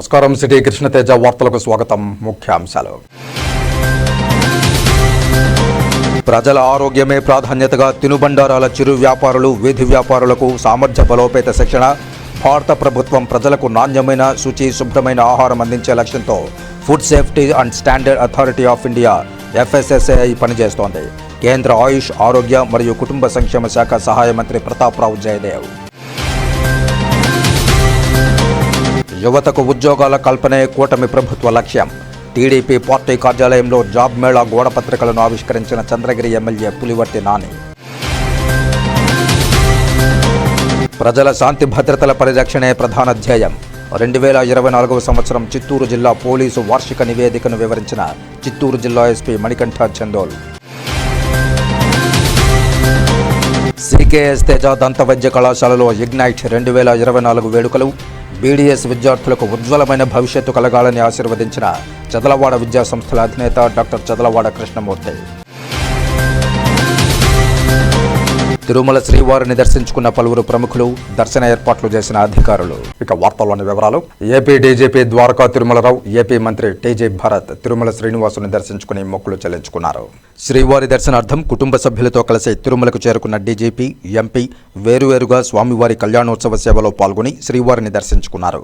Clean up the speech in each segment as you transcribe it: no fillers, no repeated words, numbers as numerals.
నమస్కారం. సిటీ కృష్ణతేజ వార్తలకు స్వాగతం. ముఖ్యాంశాలు. ప్రజల ఆరోగ్యమే ప్రాధాన్యతగా తినుబండారాల చిరు వ్యాపారులు, వీధి వ్యాపారులకు సామర్థ్య బలోపేత శిక్షణ. భారత ప్రభుత్వం ప్రజలకు నాణ్యమైన, శుచి, శుభ్రమైన ఆహారం అందించే లక్ష్యంతో food safety and standard authority of India FSSAI పనిచేస్తోంది. కేంద్ర ఆయుష్, ఆరోగ్య మరియు కుటుంబ సంక్షేమ శాఖ సహాయ మంత్రి ప్రతాప్ రావు జయదేవ్. యువతకు ఉద్యోగాల కల్పనే కూటమి ప్రభుత్వ లక్ష్యం. టీడీపీ పార్టీ కార్యాలయంలో జాబ్ మేళా గోడ పత్రికలను ఆవిష్కరించిన చంద్రగిరి ఎమ్మెల్యే పులివర్తి నాని. ప్రజల శాంతి భద్రతల పరిరక్షణే ప్రధాన ధ్యేయం. 2024 సంవత్సరం చిత్తూరు జిల్లా పోలీసు వార్షిక నివేదికను వివరించిన చిత్తూరు జిల్లా ఎస్పీ మణికంఠ చందోల్. CKS తేజ దంత వైద్య కళాశాలలో ఇగ్నైట్ 2024 వేడుకలు. BDS విద్యార్థులకు ఉజ్వలమైన భవిష్యత్తు కలగాలని ఆశీర్వదించిన చదలవాడ విద్యా సంస్థల అధినేత డాక్టర్ చదలవాడ కృష్ణమూర్తి. తిరుమల శ్రీవారిని దర్శించుకున్న పలువురు ప్రముఖులు, దర్శన ఏర్పాట్లు చేసిన అధికారులు. ఇక వార్తల్లోని వివరాలు. AP DGP Dwaraka Tirumalarao, AP మంత్రి టీజీ భరత్ తిరుమల శ్రీనివాసుని దర్శించుకుని మొక్కులు చెల్లించుకున్నారు. శ్రీవారి దర్శనార్థం కుటుంబ సభ్యులతో కలిసి తిరుమలకు చేరుకున్న డీజీపీ, ఎంపీ వేరువేరుగా స్వామివారి కళ్యాణోత్సవ సేవలో పాల్గొని శ్రీవారిని దర్శించుకున్నారు.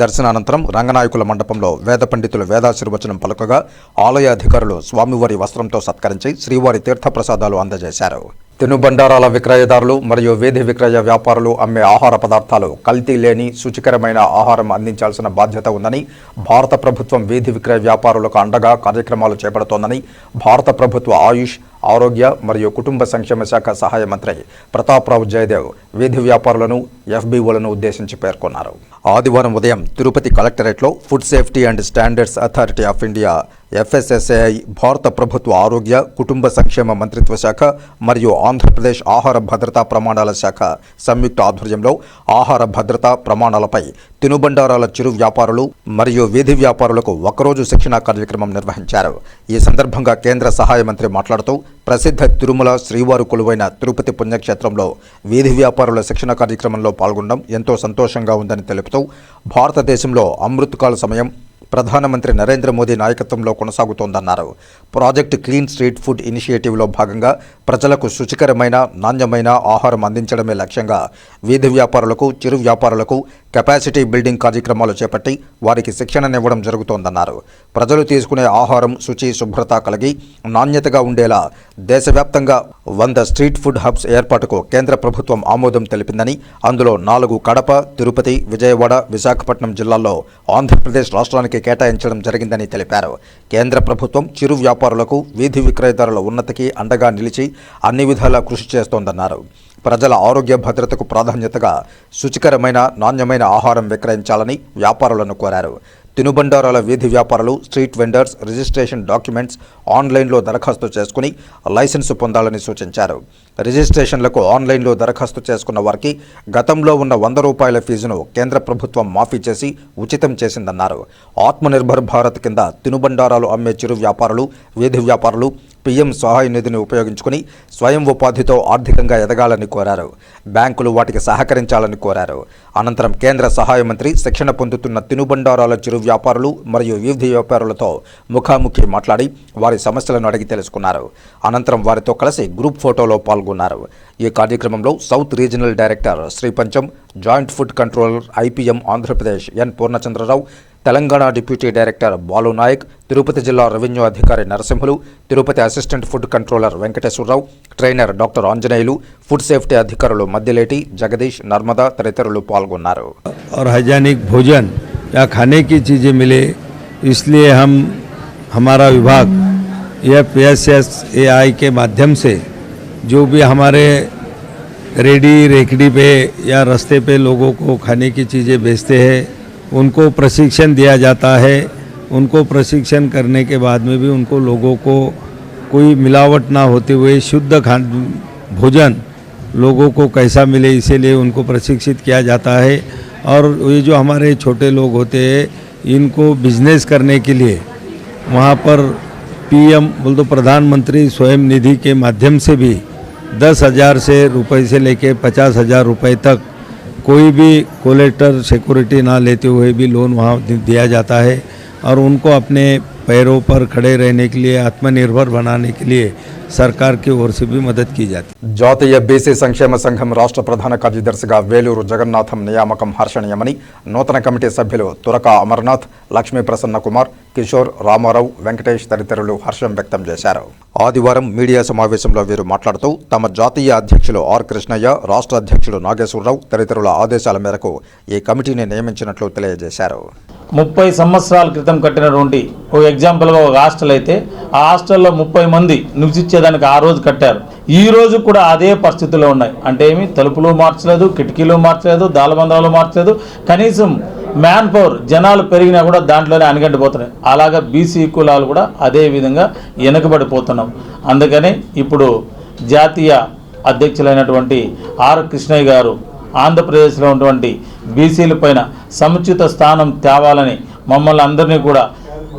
దర్శనానంతరం రంగనాయకుల మండపంలో వేద పండితులు వేదాశీర్వచనం పలుకగా ఆలయ అధికారులు స్వామివారి వస్త్రంతో సత్కరించి శ్రీవారి తీర్థప్రసాదాలు అందజేశారు. తినుబండారాల విక్రయదారులు మరియు వీధి విక్రయ వ్యాపారులు అమ్మే ఆహార పదార్థాలు కల్తీ లేని శుచికరమైన ఆహారం అందించాల్సిన బాధ్యత ఉందని, భారత ప్రభుత్వం వీధి విక్రయ వ్యాపారులకు అండగా కార్యక్రమాలు చేపడుతోందని భారత ప్రభుత్వ ఆయుష్, ఆరోగ్య మరియు కుటుంబ సంక్షేమ శాఖ సహాయ మంత్రి ప్రతాప్ రావు జయదేవ్ వీధి వ్యాపారులను, FBOలను ఉద్దేశించి పేర్కొన్నారు. ఆదివారం ఉదయం తిరుపతి కలెక్టరేట్లో food safety and standards authority of India FSSAI, భారత ప్రభుత్వ ఆరోగ్య, కుటుంబ సంక్షేమ మంత్రిత్వ శాఖ మరియు ఆంధ్రప్రదేశ్ ఆహార భద్రతా ప్రమాణాల శాఖ సంయుక్త ఆధ్వర్యంలో ఆహార భద్రతా ప్రమాణాలపై తినుబండారాల చిరు వ్యాపారులు మరియు వీధి వ్యాపారులకు ఒకరోజు శిక్షణా కార్యక్రమం నిర్వహించారు. ఈ సందర్భంగా కేంద్ర సహాయ మంత్రి మాట్లాడుతూ ప్రసిద్ధ తిరుమల శ్రీవారు కొలువైన తిరుపతి పుణ్యక్షేత్రంలో వీధి వ్యాపారుల శిక్షణ కార్యక్రమంలో పాల్గొనడం ఎంతో సంతోషంగా ఉందని తెలుపుతూ భారతదేశంలో అమృతకాల సమయం ప్రధానమంత్రి నరేంద్ర మోదీ నాయకత్వంలో కొనసాగుతోందన్నారు. ప్రాజెక్ట్ క్లీన్ స్ట్రీట్ ఫుడ్ ఇనిషియేటివ్లో భాగంగా ప్రజలకు శుచికరమైన, నాణ్యమైన ఆహారం అందించడమే లక్ష్యంగా వీధి వ్యాపారులకు, చిరు వ్యాపారులకు కెపాసిటీ బిల్డింగ్ కార్యక్రమాలు చేపట్టి వారికి శిక్షణనివ్వడం జరుగుతోందన్నారు. ప్రజలు తీసుకునే ఆహారం శుచి, శుభ్రత కలిగి నాణ్యతగా ఉండేలా దేశవ్యాప్తంగా 100 స్ట్రీట్ ఫుడ్ హబ్స్ ఏర్పాటుకు కేంద్ర ప్రభుత్వం ఆమోదం తెలిపిందని, అందులో 4 కడప, తిరుపతి, విజయవాడ, విశాఖపట్నం జిల్లాల్లో ఆంధ్రప్రదేశ్ రాష్ట్రానికి కేటాయించడం జరిగిందని తెలిపారు. కేంద్ర ప్రభుత్వం చిరు వ్యాపారులకు, వీధి విక్రయదారుల ఉన్నతికి అండగా నిలిచి అన్ని విధాలా కృషి చేస్తోందన్నారు. ప్రజల ఆరోగ్య భద్రతకు ప్రాధాన్యతగా శుచికరమైన, నాణ్యమైన ఆహారం విక్రయించాలని వ్యాపారులను కోరారు. తినుబండారాల వీధి వ్యాపారులు, స్ట్రీట్ వెండర్స్ రిజిస్ట్రేషన్ డాక్యుమెంట్స్ ఆన్లైన్లో దరఖాస్తు చేసుకుని లైసెన్సు పొందాలని సూచించారు. రిజిస్ట్రేషన్లకు ఆన్లైన్లో దరఖాస్తు చేసుకున్న వారికి గతంలో ఉన్న ₹100 ఫీజును కేంద్ర ప్రభుత్వం మాఫీ చేసి ఉచితం చేసిందన్నారు. ఆత్మనిర్భర్ భారత్ కింద తినుబండారాలు అమ్మే చిరు వ్యాపారులు, వీధి వ్యాపారులు PM సహాయ నిధిని ఉపయోగించుకుని స్వయం ఉపాధితో ఆర్థికంగా ఎదగాలని కోరారు. బ్యాంకులు వాటికి సహకరించాలని కోరారు. అనంతరం కేంద్ర సహాయ మంత్రి శిక్షణ పొందుతున్న తినుబండారాల చిరు వ్యాపారులు మరియు వీధి వ్యాపారులతో ముఖాముఖి మాట్లాడి వారి సమస్యలను అడిగి తెలుసుకున్నారు. అనంతరం వారితో కలిసి గ్రూప్ ఫోటోలో పాల్గొన్నారు. ఈ కార్యక్రమంలో south regional director శ్రీపంచం, joint food controller IPM Andhra Pradesh N Purnachandrarao, Telangana deputy director Balu Naik, Tirupati జిల్లా రెవెన్యూ అధికారి Narasimhulu, Tirupati assistant food controller Venkateswararao, trainer doctor Anjaneyulu, food safety అధికారులు మద్దిలేటి, జగదీష్, నర్మదా తదితరులు పాల్గొన్నారు. और हाइजीनिक भोजन या खाने की चीज़ें मिले, इसलिए हमारा विभाग FSSAI के माध्यम से जो भी हमारे रेकड़ी पे या रास्ते पे लोगों को खाने की चीज़ें बेचते हैं उनको प्रशिक्षण दिया जाता है. उनको प्रशिक्षण करने के बाद में भी उनको लोगों को कोई मिलावट ना होते हुए शुद्ध भोजन लोगों को कैसा मिले, इसीलिए उनको प्रशिक्षित किया जाता है. और ये जो हमारे छोटे लोग होते हैं इनको बिजनेस करने के लिए वहाँ पर PM बोल तो प्रधानमंत्री स्वयं निधि के माध्यम से भी 10,000 रुपये से लेके 50,000 रुपये तक कोई भी कोलेटर सिक्योरिटी ना लेते हुए भी लोन वहाँ दिया जाता है और उनको अपने पैरों पर खड़े रहने के लिए, आत्मनिर्भर बनाने के लिए सरकार की ओर से भी मदद की जाती है। జాతీయ బీసీ సంక్షేమ సంఘం రాష్ట్ర ప్రధాన కార్యదర్శిగా వేలూరు జగన్నాథం నియామకం హర్షణీయమని నూతన కమిటీ సభ్యులు తురక అమర్నాథ్, లక్ష్మీ ప్రసన్న కుమార్, కిషోర్, రామారావు, వెంకటేష్ తదితరులు హర్షం వ్యక్తం చేశారు. ఆదివారం మీడియా సమావేశంలో వీరు మాట్లాడుతూ తమ జాతీయ అధ్యక్షులు ఆర్ కృష్ణయ్య, రాష్ట్ర అధ్యక్షుడు నాగేశ్వరరావు తదితరుల ఆదేశాల మేరకు ఈ కమిటీని నియమించినట్లు తెలియజేశారు. 30 సంవత్సరాల క్రితం కట్టినటువంటి ఒక ఎగ్జాంపుల్గా ఒక హాస్టల్ అయితే ఆ హాస్టల్లో 30 మంది నివసించేదానికి ఆ రోజు కట్టారు. ఈ రోజు కూడా అదే పరిస్థితుల్లో ఉన్నాయి. అంటే ఏమి తలుపులు మార్చలేదు, కిటికీలు మార్చలేదు, దాలబంధాలు మార్చలేదు. కనీసం మ్యాన్ పవర్ జనాలు పెరిగినా కూడా దాంట్లోనే అణగంటిపోతున్నాయి. అలాగా బీసీ కులాలు కూడా అదే విధంగా వెనుకబడిపోతున్నాం. అందుకని ఇప్పుడు జాతీయ అధ్యక్షులైనటువంటి ఆర్ కృష్ణయ్య గారు ఆంధ్రప్రదేశ్లో ఉన్నటువంటి బీసీల పైన సముచిత స్థానం తేవాలని మమ్మల్ని అందరినీ కూడా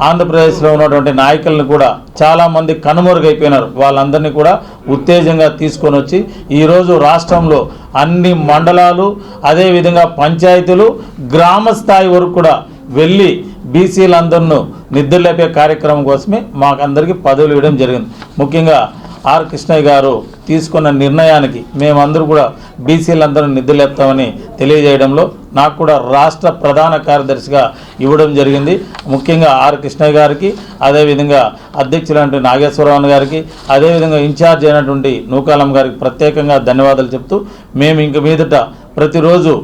ఆంధ్రప్రదేశ్లో ఉన్నటువంటి నాయకులను కూడా చాలామంది కనుమరుగైపోయినారు. వాళ్ళందరినీ కూడా ఉత్తేజంగా తీసుకొని వచ్చి ఈరోజు రాష్ట్రంలో అన్ని మండలాలు, అదేవిధంగా పంచాయతీలు, గ్రామ స్థాయి వరకు కూడా వెళ్ళి బీసీలందరినూ నిద్రలేపే కార్యక్రమం కోసమే మాకందరికీ పదవులు ఇవ్వడం జరిగింది. ముఖ్యంగా ఆర్ కృష్ణయ్య గారు తీసుకున్న నిర్ణయానికి మేమందరూ కూడా బీసీలందరూ నిద్రలేపుతామని తెలియజేయడంలో నాకు కూడా రాష్ట్ర ప్రధాన కార్యదర్శిగా ఇవ్వడం జరిగింది. ముఖ్యంగా ఆర్ కృష్ణయ్య గారికి, అదేవిధంగా అధ్యక్షులైన నాగేశ్వరరావు గారికి, అదేవిధంగా ఇన్ఛార్జ్ అయినటువంటి నూకాలమ్మ గారికి ప్రత్యేకంగా ధన్యవాదాలు చెప్తూ మేము ఇంక మీదట ప్రతిరోజు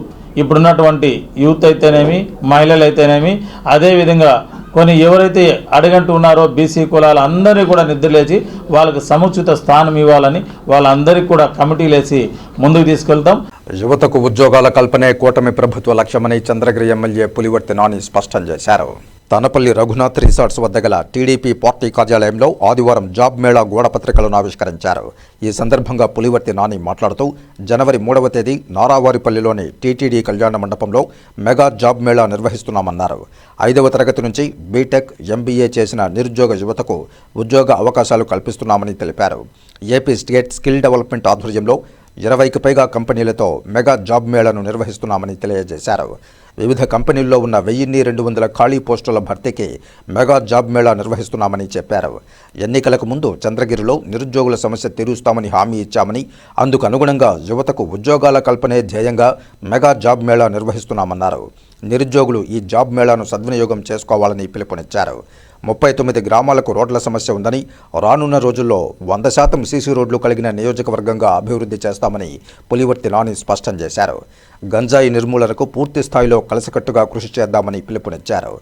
ఇప్పుడున్నటువంటి యూత్ అయితేనేమి, మహిళలు అయితేనేమి, అదేవిధంగా కొన్ని ఎవరైతే అడగంటూ ఉన్నారో బీసీ కులాలు అందరినీ కూడా నిద్రలేచి వాళ్ళకి సముచిత స్థానం ఇవ్వాలని వాళ్ళందరికీ కూడా కమిటీలు వేసి ముందుకు తీసుకెళ్తాం. యువతకు ఉద్యోగాల కల్పనే కూటమి ప్రభుత్వ లక్ష్యమని చంద్రగిరి ఎమ్మెల్యే పులివర్తి నాని స్పష్టం చేశారు. తనపల్లి రఘునాథ్ రిసార్ట్స్ వద్ద గల టీడీపీ పార్టీ కార్యాలయంలో ఆదివారం జాబ్ మేళా గోడపత్రికలను ఆవిష్కరించారు. ఈ సందర్భంగా పులివర్తి నాని మాట్లాడుతూ జనవరి 3వ తేదీ నారావారిపల్లిలోని టీటీడీ కళ్యాణ మండపంలో మెగా జాబ్ మేళా నిర్వహిస్తున్నామన్నారు. 5వ తరగతి నుంచి బీటెక్, ఎంబీఏ చేసిన నిరుద్యోగ యువతకు ఉద్యోగ అవకాశాలు కల్పిస్తున్నామని తెలిపారు. ఏపీ స్టేట్ స్కిల్ డెవలప్మెంట్ ఆధ్వర్యంలో 20కి పైగా కంపెనీలతో మెగా జాబ్ మేళాను నిర్వహిస్తున్నామని తెలియజేశారు. వివిధ కంపెనీల్లో ఉన్న 1200 ఖాళీ పోస్టుల భర్తీకి మెగా జాబ్ మేళా నిర్వహిస్తున్నామని చెప్పారు. ఎన్నికలకు ముందు చంద్రగిరిలో నిరుద్యోగుల సమస్య తీరుస్తామని హామీ ఇచ్చామని, అందుకు అనుగుణంగా యువతకు ఉద్యోగాల కల్పనే ధ్యేయంగా మెగా జాబ్ మేళా నిర్వహిస్తున్నామన్నారు. నిరుద్యోగులు ఈ జాబ్ మేళాను సద్వినియోగం చేసుకోవాలని పిలుపునిచ్చారు. 39 గ్రామాలకు రోడ్ల సమస్య ఉందని, రానున్న రోజుల్లో 100% సీసీ రోడ్లు కలిగిన నియోజకవర్గంగా అభివృద్ధి చేస్తామని పులివర్తి నాని స్పష్టం చేశారు. గంజాయి నిర్మూలనకు పూర్తి స్థాయిలో కలిసికట్టుగా కృషి చేద్దామని పిలుపునిచ్చారు.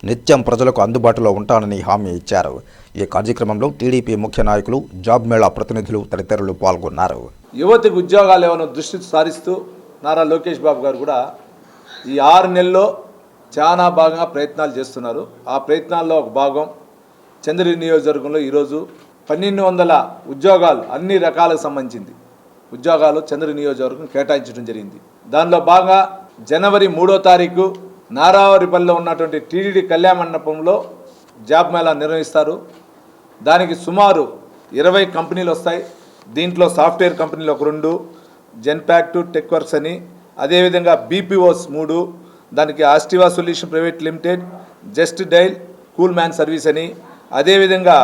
నిత్యం ప్రజలకు అందుబాటులో ఉంటానని హామీ ఇచ్చారు. ఈ కార్యక్రమంలో టీడీపీ ముఖ్య నాయకులు, జాబ్ మేళా ప్రతినిధులు తదితరులు పాల్గొన్నారు. యువతకు ఉద్యోగాలు ఏమైనా దృష్టి సారిస్తూ నారా లోకేష్ బాబు గారు కూడా ఈ 6 నెలల్లో చాలా బాగా ప్రయత్నాలు చేస్తున్నారు. ఆ ప్రయత్నాల్లో ఒక భాగం చంద్రగిరి నియోజకవర్గంలో ఈరోజు 1200 ఉద్యోగాలు అన్ని రకాలకు సంబంధించింది ఉద్యోగాలు చంద్రగిరి నియోజకవర్గం కేటాయించడం జరిగింది. దానిలో భాగంగా జనవరి 3వ తారీఖు నారావారిపల్లిలో ఉన్నటువంటి టీటీడీ కళ్యాణ మండపంలో జాబ్ మేళా నిర్వహిస్తారు. దానికి సుమారు 20 కంపెనీలు వస్తాయి. దీంట్లో సాఫ్ట్వేర్ కంపెనీలు ఒక 2, జెన్పాక్ట్, టెక్ వర్క్స్ అని, అదేవిధంగా బీపీఓస్ 3, దానికి ఆస్టివా solution private limited, just dial, cool man service అని, అదేవిధంగా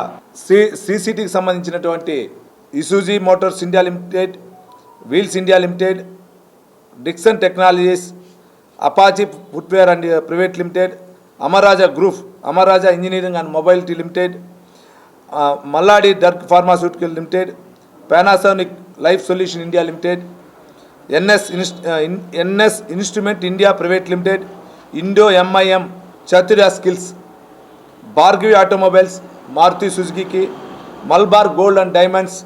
సీసీటీకి సంబంధించినటువంటి Isuzu motors India limited, wheels India limited, Dixon technologies, Apache footwear and private limited, Amara Raja group, Amara Raja engineering and mobility limited, Malladi డర్క్ pharmaceutical limited, Panasonic life solution India limited, NS instrument India private limited, Indo MIM, Chaturya skills, Bhargavi automobiles, Maruti Suzuki, Malabar gold and diamonds,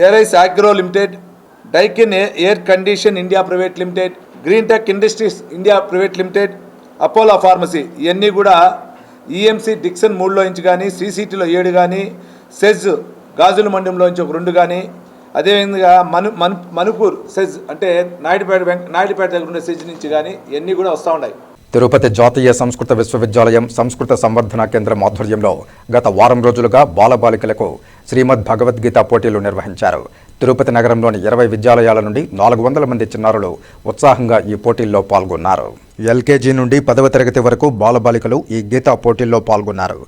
arise agro limited, Daikin air condition India private limited, green tech industries India private limited, Apollo pharmacy. ఇవన్నీ కూడా EMC Dixon 3లో నుంచి కానీ, సీసీటీలో 7 కానీ, SEZ గాజుల మండలంలో నుంచి ఒక 2 కానీ, అదేవిధంగా మణిపూర్ సెజ్ అంటే నాయుడుపేట దగ్గర ఉండే సెజ్ నుంచి కానీ ఇవన్నీ కూడా వస్తూ ఉన్నాయి. తిరుపతి జాతీయ సంస్కృత విశ్వవిద్యాలయం సంస్కృత సంవర్ధన కేంద్రం ఆధ్వర్యంలో గత వారం రోజులుగా బాలబాలికలకు శ్రీమద్ భగవద్గీత పోటీలు నిర్వహించారు. తిరుపతి నగరంలోని 20 విద్యాలయాల నుండి 400 మంది చిన్నారులు ఉత్సాహంగా ఈ పోటీల్లో పాల్గొన్నారు. ఎల్కేజీ నుండి 10వ తరగతి వరకు బాలబాలికలు ఈ గీతా పోటీల్లో పాల్గొన్నారు.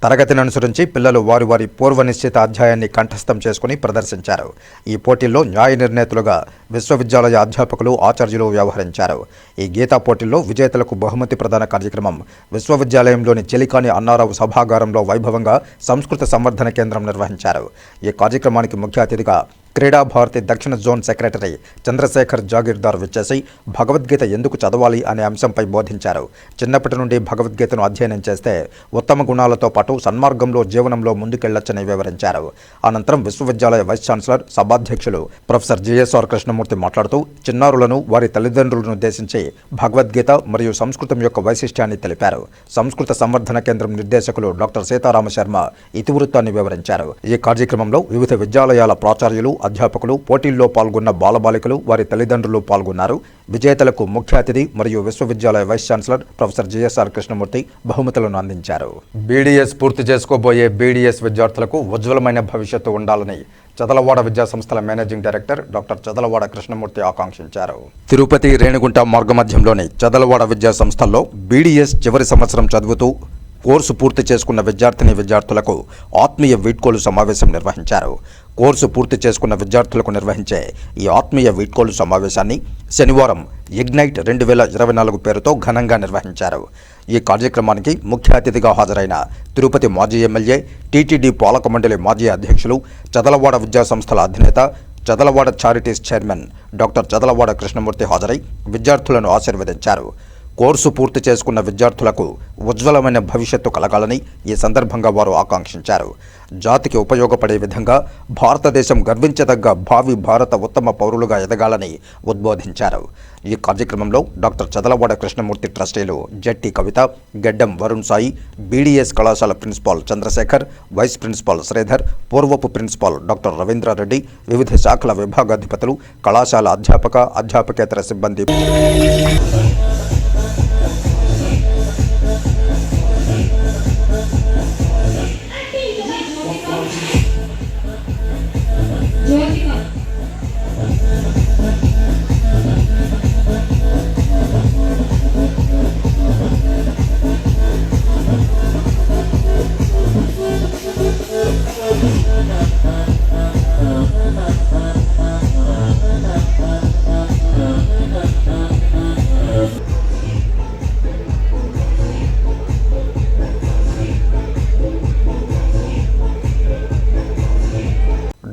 తరగతిని అనుసరించి పిల్లలు వారి పూర్వ నిశ్చిత అధ్యాయాన్ని కంఠస్థం చేసుకుని ప్రదర్శించారు. ఈ పోటీల్లో న్యాయ నిర్ణేతలుగా విశ్వవిద్యాలయ అధ్యాపకులు, ఆచార్యులు వ్యవహరించారు. ఈ గీతా పోటీల్లో విజేతలకు బహుమతి ప్రదాన కార్యక్రమం విశ్వవిద్యాలయంలోని చెలికాని అన్నారావు సభాగారంలో వైభవంగా సంస్కృత సంవర్ధన కేంద్రం నిర్వహించారు. ఈ కార్యక్రమానికి ముఖ్య అతిథిగా క్రీడా భారతి దక్షిణ జోన్ సెక్రటరీ చంద్రశేఖర్ జాగీర్దార్ విచ్చేసి భగవద్గీత ఎందుకు చదవాలి అనే అంశంపై బోధించారు. చిన్నప్పటి నుండి భగవద్గీతను అధ్యయనం చేస్తే ఉత్తమ గుణాలతో పాటు సన్మార్గంలో జీవనంలో ముందుకెళ్లొచ్చని వివరించారు. అనంతరం విశ్వవిద్యాలయ వైస్ ఛాన్సలర్, సభాధ్యక్షులు ప్రొఫెసర్ జిఎస్ఆర్ కృష్ణమూర్తి మాట్లాడుతూ చిన్నారులను, వారి తల్లిదండ్రులను ఉద్దేశించి భగవద్గీత మరియు సంస్కృతం యొక్క వైశిష్ట్యాన్ని తెలిపారు. సంస్కృత సంవర్ధన కేంద్రం నిర్దేశకులు డాక్టర్ సీతారామ శర్మ ఇతివృత్తాన్ని వివరించారు. ఈ కార్యక్రమంలో వివిధ విద్యాలయాల ప్రాచార్యులు, అధ్యాపకులు, పోటీల్లో పాల్గొన్న బాలబాలికలు, వారి తల్లిదండ్రులు పాల్గొన్నారు. విజేతలకు ముఖ్య అతిథి మరియు విశ్వవిద్యాలయ vice chancellor professor GSR Krishnamurthy బహుమతులను అందించారు. బీడీఎస్ పూర్తి చేసుకోబోయే బీడీఎస్ విద్యార్థులకు ఉజ్వలమైన భవిష్యత్తు ఉండాలని చదలవాడ విద్యా సంస్థల managing director doctor Chadalavada Krishnamurthy ఆకాంక్షించారు. తిరుపతి రేణిగుంట మార్గమధ్యంలోని చదలవాడ విద్యా సంస్థల్లో బీడీఎస్ చివరి సంవత్సరం చదువుతూ కోర్సు పూర్తి చేసుకున్న విద్యార్థులకు ఆత్మీయ వీడ్కోలు సమావేశం నిర్వహించారు. కోర్సు పూర్తి చేసుకున్న విద్యార్థులకు నిర్వహించే ఈ ఆత్మీయ వీడ్కోలు సమావేశాన్ని శనివారం ఇగ్నైట్ 2024 పేరుతో ఘనంగా నిర్వహించారు. ఈ కార్యక్రమానికి ముఖ్య అతిథిగా హాజరైన తిరుపతి మాజీ ఎమ్మెల్యే, టీటీడీ పాలక మండలి మాజీ అధ్యక్షులు, చదలవాడ విద్యా సంస్థల అధినేత, Chadalavada charities chairman doctor Chadalavada Krishnamurthy హాజరై విద్యార్థులను ఆశీర్వదించారు. కోర్సు పూర్తి చేసుకున్న విద్యార్థులకు ఉజ్వలమైన భవిష్యత్తు కలగాలని ఈ సందర్భంగా వారు ఆకాంక్షించారు. జాతికి ఉపయోగపడే విధంగా భారతదేశం గర్వించదగ్గ భావి భారత ఉత్తమ పౌరులుగా ఎదగాలని ఉద్బోధించారు. ఈ కార్యక్రమంలో డాక్టర్ చదలవాడ కృష్ణమూర్తి ట్రస్టీలు జట్టి కవిత, గెడ్డం వరుణ్ సాయి, బీడీఎస్ కళాశాల principal Chandrasekhar, vice principal Sridhar, పూర్వపు ప్రిన్సిపాల్ డాక్టర్ రవీంద్రారెడ్డి, వివిధ శాఖల విభాగాధిపతులు, కళాశాల అధ్యాపకేతర సిబ్బంది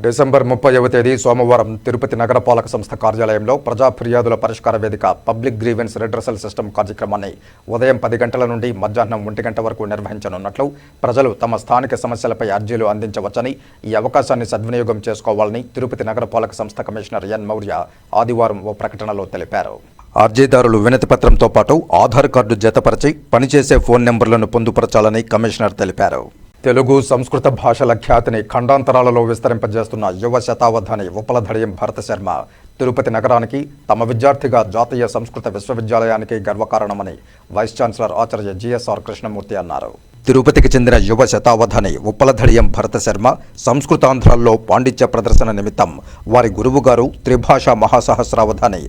డిసెంబర్ 30వ తేదీ సోమవారం తిరుపతి నగరపాలక సంస్థ కార్యాలయంలో ప్రజా ఫిర్యాదుల పరిష్కార వేదిక పబ్లిక్ గ్రీవెన్స్ రిడ్రెసల్ సిస్టమ్ కార్యక్రమాన్ని ఉదయం 10 గంటల నుండి మధ్యాహ్నం 1 గంట వరకు నిర్వహించనున్నట్లు, ప్రజలు తమ స్థానిక సమస్యలపై అర్జీలు అందించవచ్చని, ఈ అవకాశాన్ని సద్వినియోగం చేసుకోవాలని తిరుపతి నగరపాలక సంస్థ కమిషనర్ ఎన్ మౌర్య ఆదివారం ఓ ప్రకటనలో తెలిపారు. అర్జీదారులు వినతి పత్రంతో పాటు ఆధార్ కార్డు జతపరిచి పనిచేసే ఫోన్ నెంబర్లను పొందుపరచాలని కమిషనర్ తెలిపారు. తెలుగు, సంస్కృత భాషల ఖ్యాతిని ఖండాంతరాలలో విస్తరింపజేస్తున్న యువ శతావధాని ఉప్పలధడియం భరత శర్మ తిరుపతి నగరానికి, తమ విద్యార్థిగా జాతీయ సంస్కృత విశ్వవిద్యాలయానికి గర్వకారణమని వైస్ ఛాన్సలర్ ఆచార్య జిఎస్ఆర్ కృష్ణమూర్తి అన్నారు. తిరుపతికి చెందిన యువ శతావధాని ఉప్పలధడియం భరత శర్మ సంస్కృతాంధ్రాల్లో పాండిత్య ప్రదర్శన నిమిత్తం వారి గురువుగారు త్రిభాషా మహాసహస్రావధాని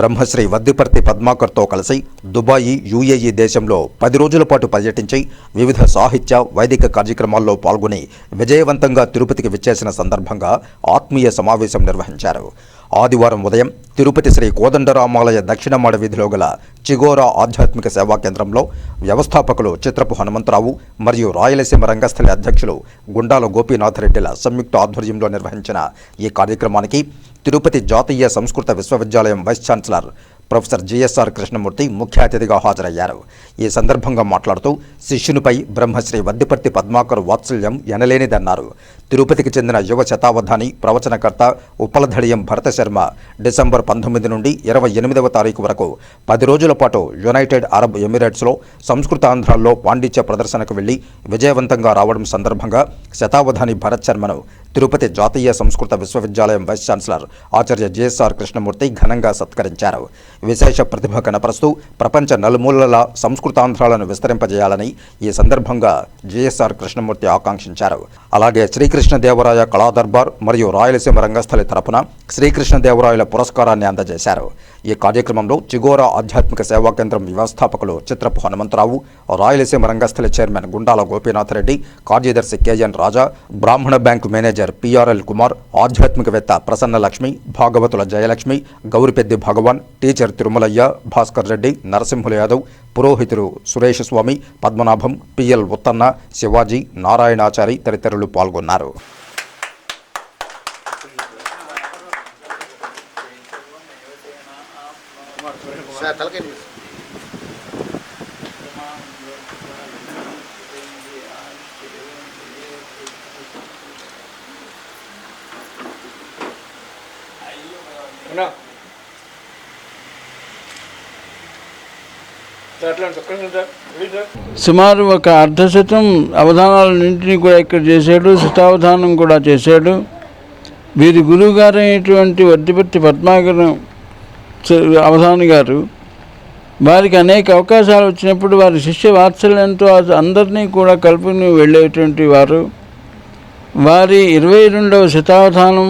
బ్రహ్మశ్రీ వద్దిపర్తి పద్మాకర్తో కలిసి దుబాయి, యుఏఈ దేశంలో 10 రోజుల పాటు పర్యటించి వివిధ సాహిత్య, వైదిక కార్యక్రమాల్లో పాల్గొని విజయవంతంగా తిరుపతికి విచ్చేసిన సందర్భంగా ఆత్మీయ సమావేశం నిర్వహించారు. ఆదివారం ఉదయం తిరుపతి శ్రీ కోదండరామాలయ దక్షిణ మాడ వీధిలో గల చిగోరా ఆధ్యాత్మిక సేవా కేంద్రంలో వ్యవస్థాపకులు చిత్రపు హనుమంతరావు మరియు రాయలసీమ రంగస్థలి అధ్యక్షులు గుండాల గోపీనాథరెడ్డిల సంయుక్త ఆధ్వర్యంలో నిర్వహించిన ఈ కార్యక్రమానికి తిరుపతి జాతీయ సంస్కృత విశ్వవిద్యాలయం vice chancellor professor GSR Krishnamurthy ముఖ్య అతిథిగా హాజరయ్యారు. ఈ సందర్భంగా మాట్లాడుతూ శిష్యునిపై బ్రహ్మశ్రీ వద్దిపర్తి పద్మాకర్ వాత్సల్యం ఎనలేనిదన్నారు. తిరుపతికి చెందిన యువ శతావధాని, ప్రవచనకర్త ఉప్పలధడియం భరత శర్మ డిసెంబర్ 19 నుండి 28వ తారీఖు వరకు 10 రోజుల పాటు యునైటెడ్ అరబ్ ఎమిరేట్స్లో సంస్కృతాంధ్రాల్లో పాండిత్య ప్రదర్శనకు వెళ్లి విజయవంతంగా రావడం సందర్భంగా శతావధాని భరత్ శర్మను తిరుపతి జాతీయ సంస్కృత విశ్వవిద్యాలయం వైస్ ఛాన్సలర్ ఆచార్య జిఎస్ఆర్ కృష్ణమూర్తి ఘనంగా సత్కరించారు. విశేష ప్రతిభ కనపరుస్తూ ప్రపంచ నలుమూలల సంస్కృతాంధ్రాలను విస్తరింపజేయాలని ఈ సందర్భంగా జిఎస్ఆర్ కృష్ణమూర్తి ఆకాంక్షించారు. అలాగే శ్రీకృష్ణదేవరాయ కళాదర్బార్ మరియు రాయలసీమ రంగస్థలి తరపున శ్రీకృష్ణదేవరాయల పురస్కారాన్ని అందజేశారు. ఈ కార్యక్రమంలో చిగోరా ఆధ్యాత్మిక సేవా కేంద్రం వ్యవస్థాపకులు చిత్రపు హనుమంతరావు, రాయలసీమ రంగస్థలి చైర్మన్ గుండాల గోపీనాథ్ రెడ్డి, కార్యదర్శి కెఎన్ రాజా, బ్రాహ్మణ బ్యాంకు మేనేజర్ పిఆర్ఎల్ కుమార్, ఆధ్యాత్మికవేత్త ప్రసన్న లక్ష్మి, భాగవతుల జయలక్ష్మి, గౌరిపెద్ది భగవాన్, టీచర్ తిరుమలయ్య, భాస్కర్ రెడ్డి, నరసింహుల యాదవ్, పురోహితులు సురేష్ స్వామి, పద్మనాభం, పిఎల్ ఉత్తన్న, శివాజీ, నారాయణాచారి తదితరులు పాల్గొన్నారు. సుమారు ఒక అర్ధశతం అవధానాలన్నింటినీ కూడా ఇక్కడ చేశాడు. శతావధానం కూడా చేశాడు. వీరి గురువు గారు అయినటువంటి వడ్డిపత్తి పద్మాకరం అవధాని గారు వారికి అనేక అవకాశాలు వచ్చినప్పుడు వారి శిష్య వాత్సల్యంతో అందరినీ కూడా కలుపుని వెళ్ళేటువంటి వారు. వారి 22వ శతావధానం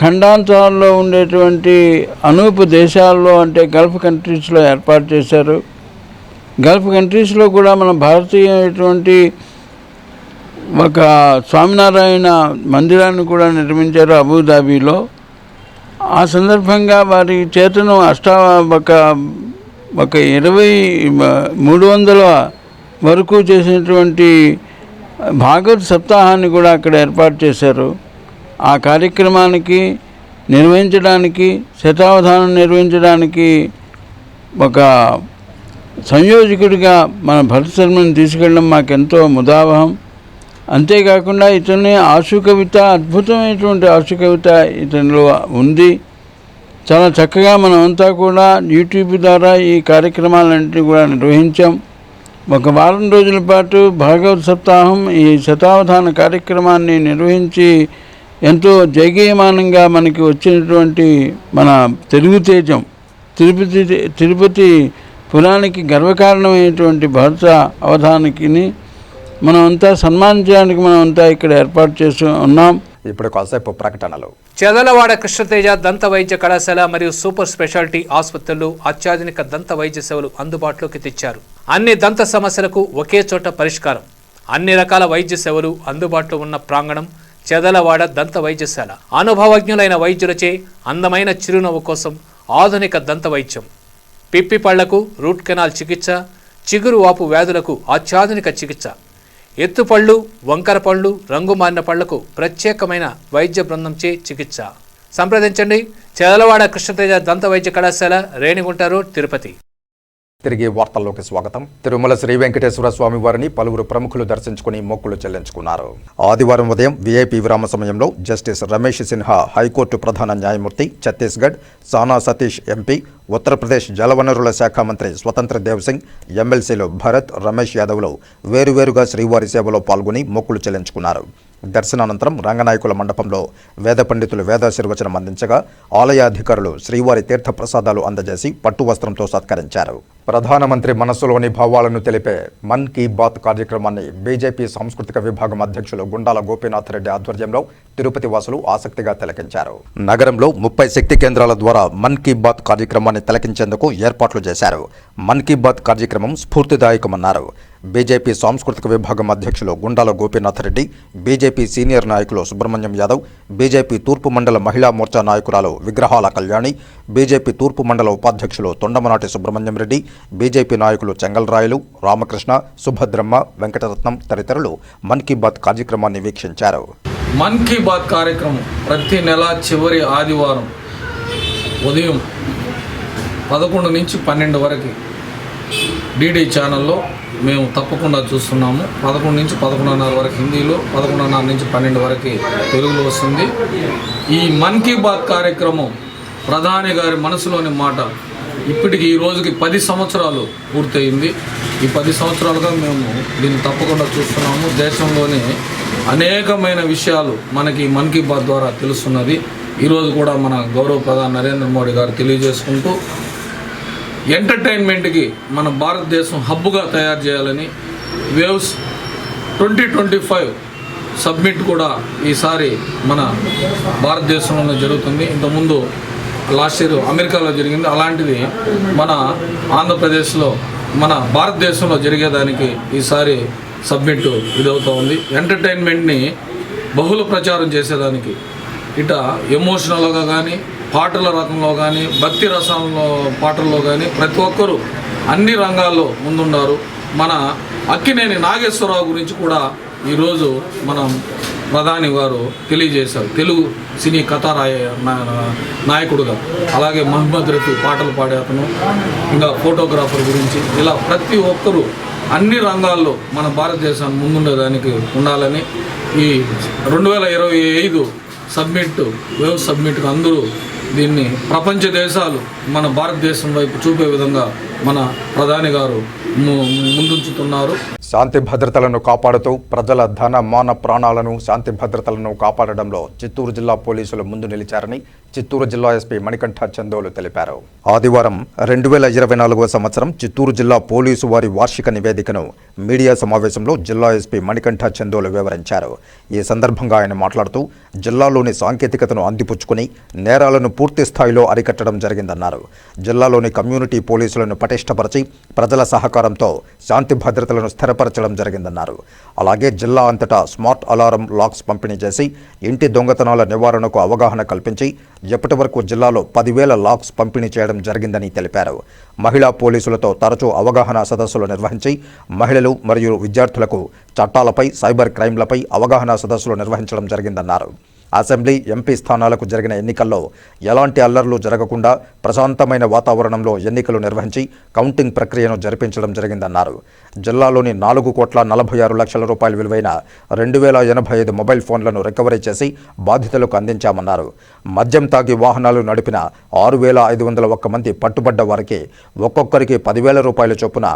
ఖండాంతరాల్లో ఉండేటువంటి అనూపు దేశాల్లో అంటే గల్ఫ్ కంట్రీస్లో ఏర్పాటు చేశారు. గల్ఫ్ కంట్రీస్లో కూడా మన భారతీయమైనటువంటి ఒక స్వామినారాయణ మందిరాన్ని కూడా నిర్మించారు అబుదాబీలో. ఆ సందర్భంగా వారి చేతను ఒక 300 వరకు చేసినటువంటి భాగవత్ సప్తాహాన్ని కూడా అక్కడ ఏర్పాటు చేశారు. ఆ కార్యక్రమానికి నిర్వహించడానికి, శతావధానం నిర్వహించడానికి ఒక సంయోజకుడిగా మన భరత శర్మని తీసుకెళ్ళడం మాకెంతో ముదావహం. అంతేకాకుండా ఇతని ఆశు కవిత, అద్భుతమైనటువంటి ఆశు కవిత ఇతనిలో ఉంది. చాలా చక్కగా మనమంతా కూడా యూట్యూబ్ ద్వారా ఈ కార్యక్రమాలన్నింటినీ కూడా నిర్వహించాం. ఒక వారం రోజుల పాటు భాగవత్ సప్తాహం ఈ శతావధాన కార్యక్రమాన్ని నిర్వహించి ఎంతో జయగీయమానంగా మనకి వచ్చినటువంటి మన తెలుగు తేజం తిరుపతి పురానికి గర్వకారణమైనటువంటి భరత అవధానికి మనమంతా సన్మానించడానికి మనమంతా ఇక్కడ ఏర్పాటు చేస్తూ ఉన్నాం. ఇప్పుడు కాసేపు ప్రకటనలు. చెదలవాడ కృష్ణతేజ దంత వైద్య కళాశాల మరియు సూపర్ స్పెషాలిటీ ఆసుపత్రులు అత్యాధునిక దంత వైద్య సేవలు అందుబాటులోకి తెచ్చారు. అన్ని దంత సమస్యలకు ఒకే చోట పరిష్కారం. అన్ని రకాల వైద్య సేవలు అందుబాటులో ఉన్న ప్రాంగణం చెదలవాడ దంత వైద్యశాల. అనుభవజ్ఞులైన వైద్యులచే అందమైన చిరునవ్వు కోసం ఆధునిక దంత వైద్యం, పిప్పి పళ్లకు రూట్ కెనాల్ చికిత్స, చిగురు వాపు వ్యాధులకు అత్యాధునిక చికిత్స, ఎత్తుపళ్ళు, వంకర పళ్ళు, రంగు మారిన పళ్లకు ప్రత్యేకమైన వైద్య బృందంచే చికిత్స. సంప్రదించండి. చెదలవాడ కృష్ణతేజ దంత వైద్య కళాశాల, రేణిగుంట రోడ్, తిరుపతి. తిరిగి వార్తల్లోకి స్వాగతం. తిరుమల శ్రీ వెంకటేశ్వర స్వామి వారిని పలువురు ప్రముఖులు దర్శించుకుని మొక్కులు చెల్లించుకున్నారు. ఆదివారం ఉదయం వీఐపీ విరామ సమయంలో జస్టిస్ రమేష్ సిన్హా, హైకోర్టు ప్రధాన న్యాయమూర్తి, ఛత్తీస్గఢ్ సానా సతీష్ ఎంపీ, ఉత్తరప్రదేశ్ జలవనరుల శాఖ మంత్రి స్వతంత్ర దేవ్ సింగ్, ఎమ్మెల్సీలు భరత్, రమేష్ యాదవ్లు వేరువేరుగా శ్రీవారి సేవలో పాల్గొని మొక్కులు చెల్లించుకున్నారు. దర్శనానంతరం రంగనాయకుల మండపంలో వేద పండితులు వేదాశీర్వచనం అందించగా ఆలయాధికారులు శ్రీవారి తీర్థ ప్రసాదాలు అందజేసి పట్టు వస్త్రంతో సత్కరించారు. ప్రధానమంత్రి మనస్సులోని భావాలను తెలిపే మన్ కీ బాత్ కార్యక్రమాన్ని బీజేపీ సాంస్కృతిక విభాగం అధ్యక్షులు గుండాల గోపీనాథ్ రెడ్డి ఆధ్వర్యంలో తిరుపతి వాసులు ఆసక్తిగా తిలకించారు. నగరంలో 30 శక్తి కేంద్రాల ద్వారా మన్ కీ బాత్ కార్యక్రమాన్ని తిలకించేందుకు ఏర్పాట్లు చేశారు. మన్ కీ బాత్ కార్యక్రమం స్ఫూర్తిదాయకమన్నారు. బీజేపీ సాంస్కృతిక విభాగం అధ్యక్షులు గుండాల గోపీనాథ్ రెడ్డి, బీజేపీ సీనియర్ నాయకులు సుబ్రహ్మణ్యం యాదవ్, బీజేపీ తూర్పు మండల మహిళా మోర్చా నాయకురాలు విగ్రహాల కళ్యాణి, బీజేపీ తూర్పు మండల ఉపాధ్యక్షులు తొండమనాటి సుబ్రహ్మణ్యం రెడ్డి, బీజేపీ నాయకులు చెంగల్రాయలు, రామకృష్ణ, సుభద్రమ్మ, వెంకటరత్నం తదితరులు మన్ కీ బాత్ కార్యక్రమాన్ని వీక్షించారు. మన్ కీ బాత్ కార్యక్రమం ప్రతి నెల చివరి ఆదివారం ఉదయం 11 నుంచి 12 వరకు డీడీ ఛానల్లో మేము తప్పకుండా చూస్తున్నాము. 11 నుంచి 11:30 వరకు హిందీలో, 11:30 నుంచి 12 వరకు తెలుగులో వస్తుంది. ఈ మన్ కీ బాత్ కార్యక్రమం ప్రధాని గారి మనసులోని మాట ఇప్పటికి ఈ రోజుకి 10 సంవత్సరాలు పూర్తయింది. ఈ 10 సంవత్సరాలుగా మేము దీన్ని తప్పకుండా చూస్తున్నాము. దేశంలోనే అనేకమైన విషయాలు మనకి మన్ కీ బాత్ ద్వారా తెలుస్తున్నది. ఈరోజు కూడా మన గౌరవ ప్రధాని నరేంద్ర మోడీ గారు తెలియజేసుకుంటూ ఎంటర్టైన్మెంట్కి మన భారతదేశం హబ్బుగా తయారు చేయాలని వేవ్స్ 2025 సబ్మిట్ కూడా ఈసారి మన భారతదేశంలోనే జరుగుతుంది. ఇంతకుముందు లాస్ట్ ఇయర్ అమెరికాలో జరిగింది. అలాంటిది మన ఆంధ్రప్రదేశ్లో మన భారతదేశంలో జరిగేదానికి ఈసారి సబ్మిట్ ఇదవుతూ ఉంది. ఎంటర్టైన్మెంట్ని బహుళ ప్రచారం చేసేదానికి ఇట ఎమోషనల్గా కానీ, పాటల రకంలో కానీ, భక్తి రసంలో పాటల్లో కానీ ప్రతి ఒక్కరూ అన్ని రంగాల్లో ముందున్నారు. మన అక్కినేని నాగేశ్వరరావు గురించి కూడా ఈరోజు మనం ప్రధాని గారు తెలియజేశారు. తెలుగు సినీ కథారాయ నాయకుడుగా. అలాగే మహమ్మద్ రఫీ పాటలు పాడే అతను, ఇంకా ఫోటోగ్రాఫర్ గురించి ఇలా ప్రతి ఒక్కరూ అన్ని రంగాల్లో మన భారతదేశాన్ని ముందుండేదానికి ఉండాలని ఈ 2025 వేవ్ సబ్మిట్కి అందరూ దీన్ని ప్రపంచ దేశాలు మన భారతదేశం వైపు చూపే విధంగా మన ప్రధాని గారు ముందుంచుతున్నారు. శాంతి భద్రతలను కాపాడుతూ ప్రజల ధన మాన ప్రాణాలను శాంతి భద్రతలను కాపాడడంలో చిత్తూరు జిల్లా పోలీసులు ముందు నిలిచారని చిత్తూరు జిల్లా ఎస్పీ మణికంఠ చందోలు తెలిపారు. ఆదివారం 2024వ సంవత్సరం చిత్తూరు జిల్లా పోలీసు వారి వార్షిక నివేదికను మీడియా సమావేశంలో జిల్లా ఎస్పీ మణికంఠ చందోలు వివరించారు. ఈ సందర్భంగా ఆయన మాట్లాడుతూ జిల్లాలోని సాంకేతికతను అందిపుచ్చుకుని నేరాలను పూర్తి స్థాయిలో అరికట్టడం జరిగిందన్నారు. జిల్లాలోని కమ్యూనిటీ పోలీసులను పటిష్టపరిచి ప్రజల సహకారంతో శాంతి భద్రతలను స్థిరపరచడం జరిగిందన్నారు. అలాగే జిల్లా అంతటా స్మార్ట్ అలారం లాక్స్ పంపిణీ చేసి ఇంటి దొంగతనాల నివారణకు అవగాహన కల్పించి ఇప్పటి వరకు జిల్లాలో 10,000 లాక్స్ పంపిణీ చేయడం జరిగిందని తెలిపారు. మహిళా పోలీసులతో తరచూ అవగాహన సదస్సులు నిర్వహించి మహిళలు మరియు విద్యార్థులకు చట్టాలపై, సైబర్ క్రైమ్లపై అవగాహన సదస్సులు నిర్వహించడం జరిగిందన్నారు. అసెంబ్లీ, ఎంపీ స్థానాలకు జరిగిన ఎన్నికల్లో ఎలాంటి అల్లర్లు జరగకుండా ప్రశాంతమైన వాతావరణంలో ఎన్నికలు నిర్వహించి కౌంటింగ్ ప్రక్రియను జరిపించడం జరిగిందన్నారు. జిల్లాలోని 4,46 లక్షల రూపాయల విలువైన 2,085 మొబైల్ ఫోన్లను రికవరీ చేసి బాధితులకు అందించామన్నారు. మద్యం తాగి వాహనాలు నడిపిన 6,501 మంది పట్టుబడ్డ వారికి ఒక్కొక్కరికి 10,000 రూపాయల చొప్పున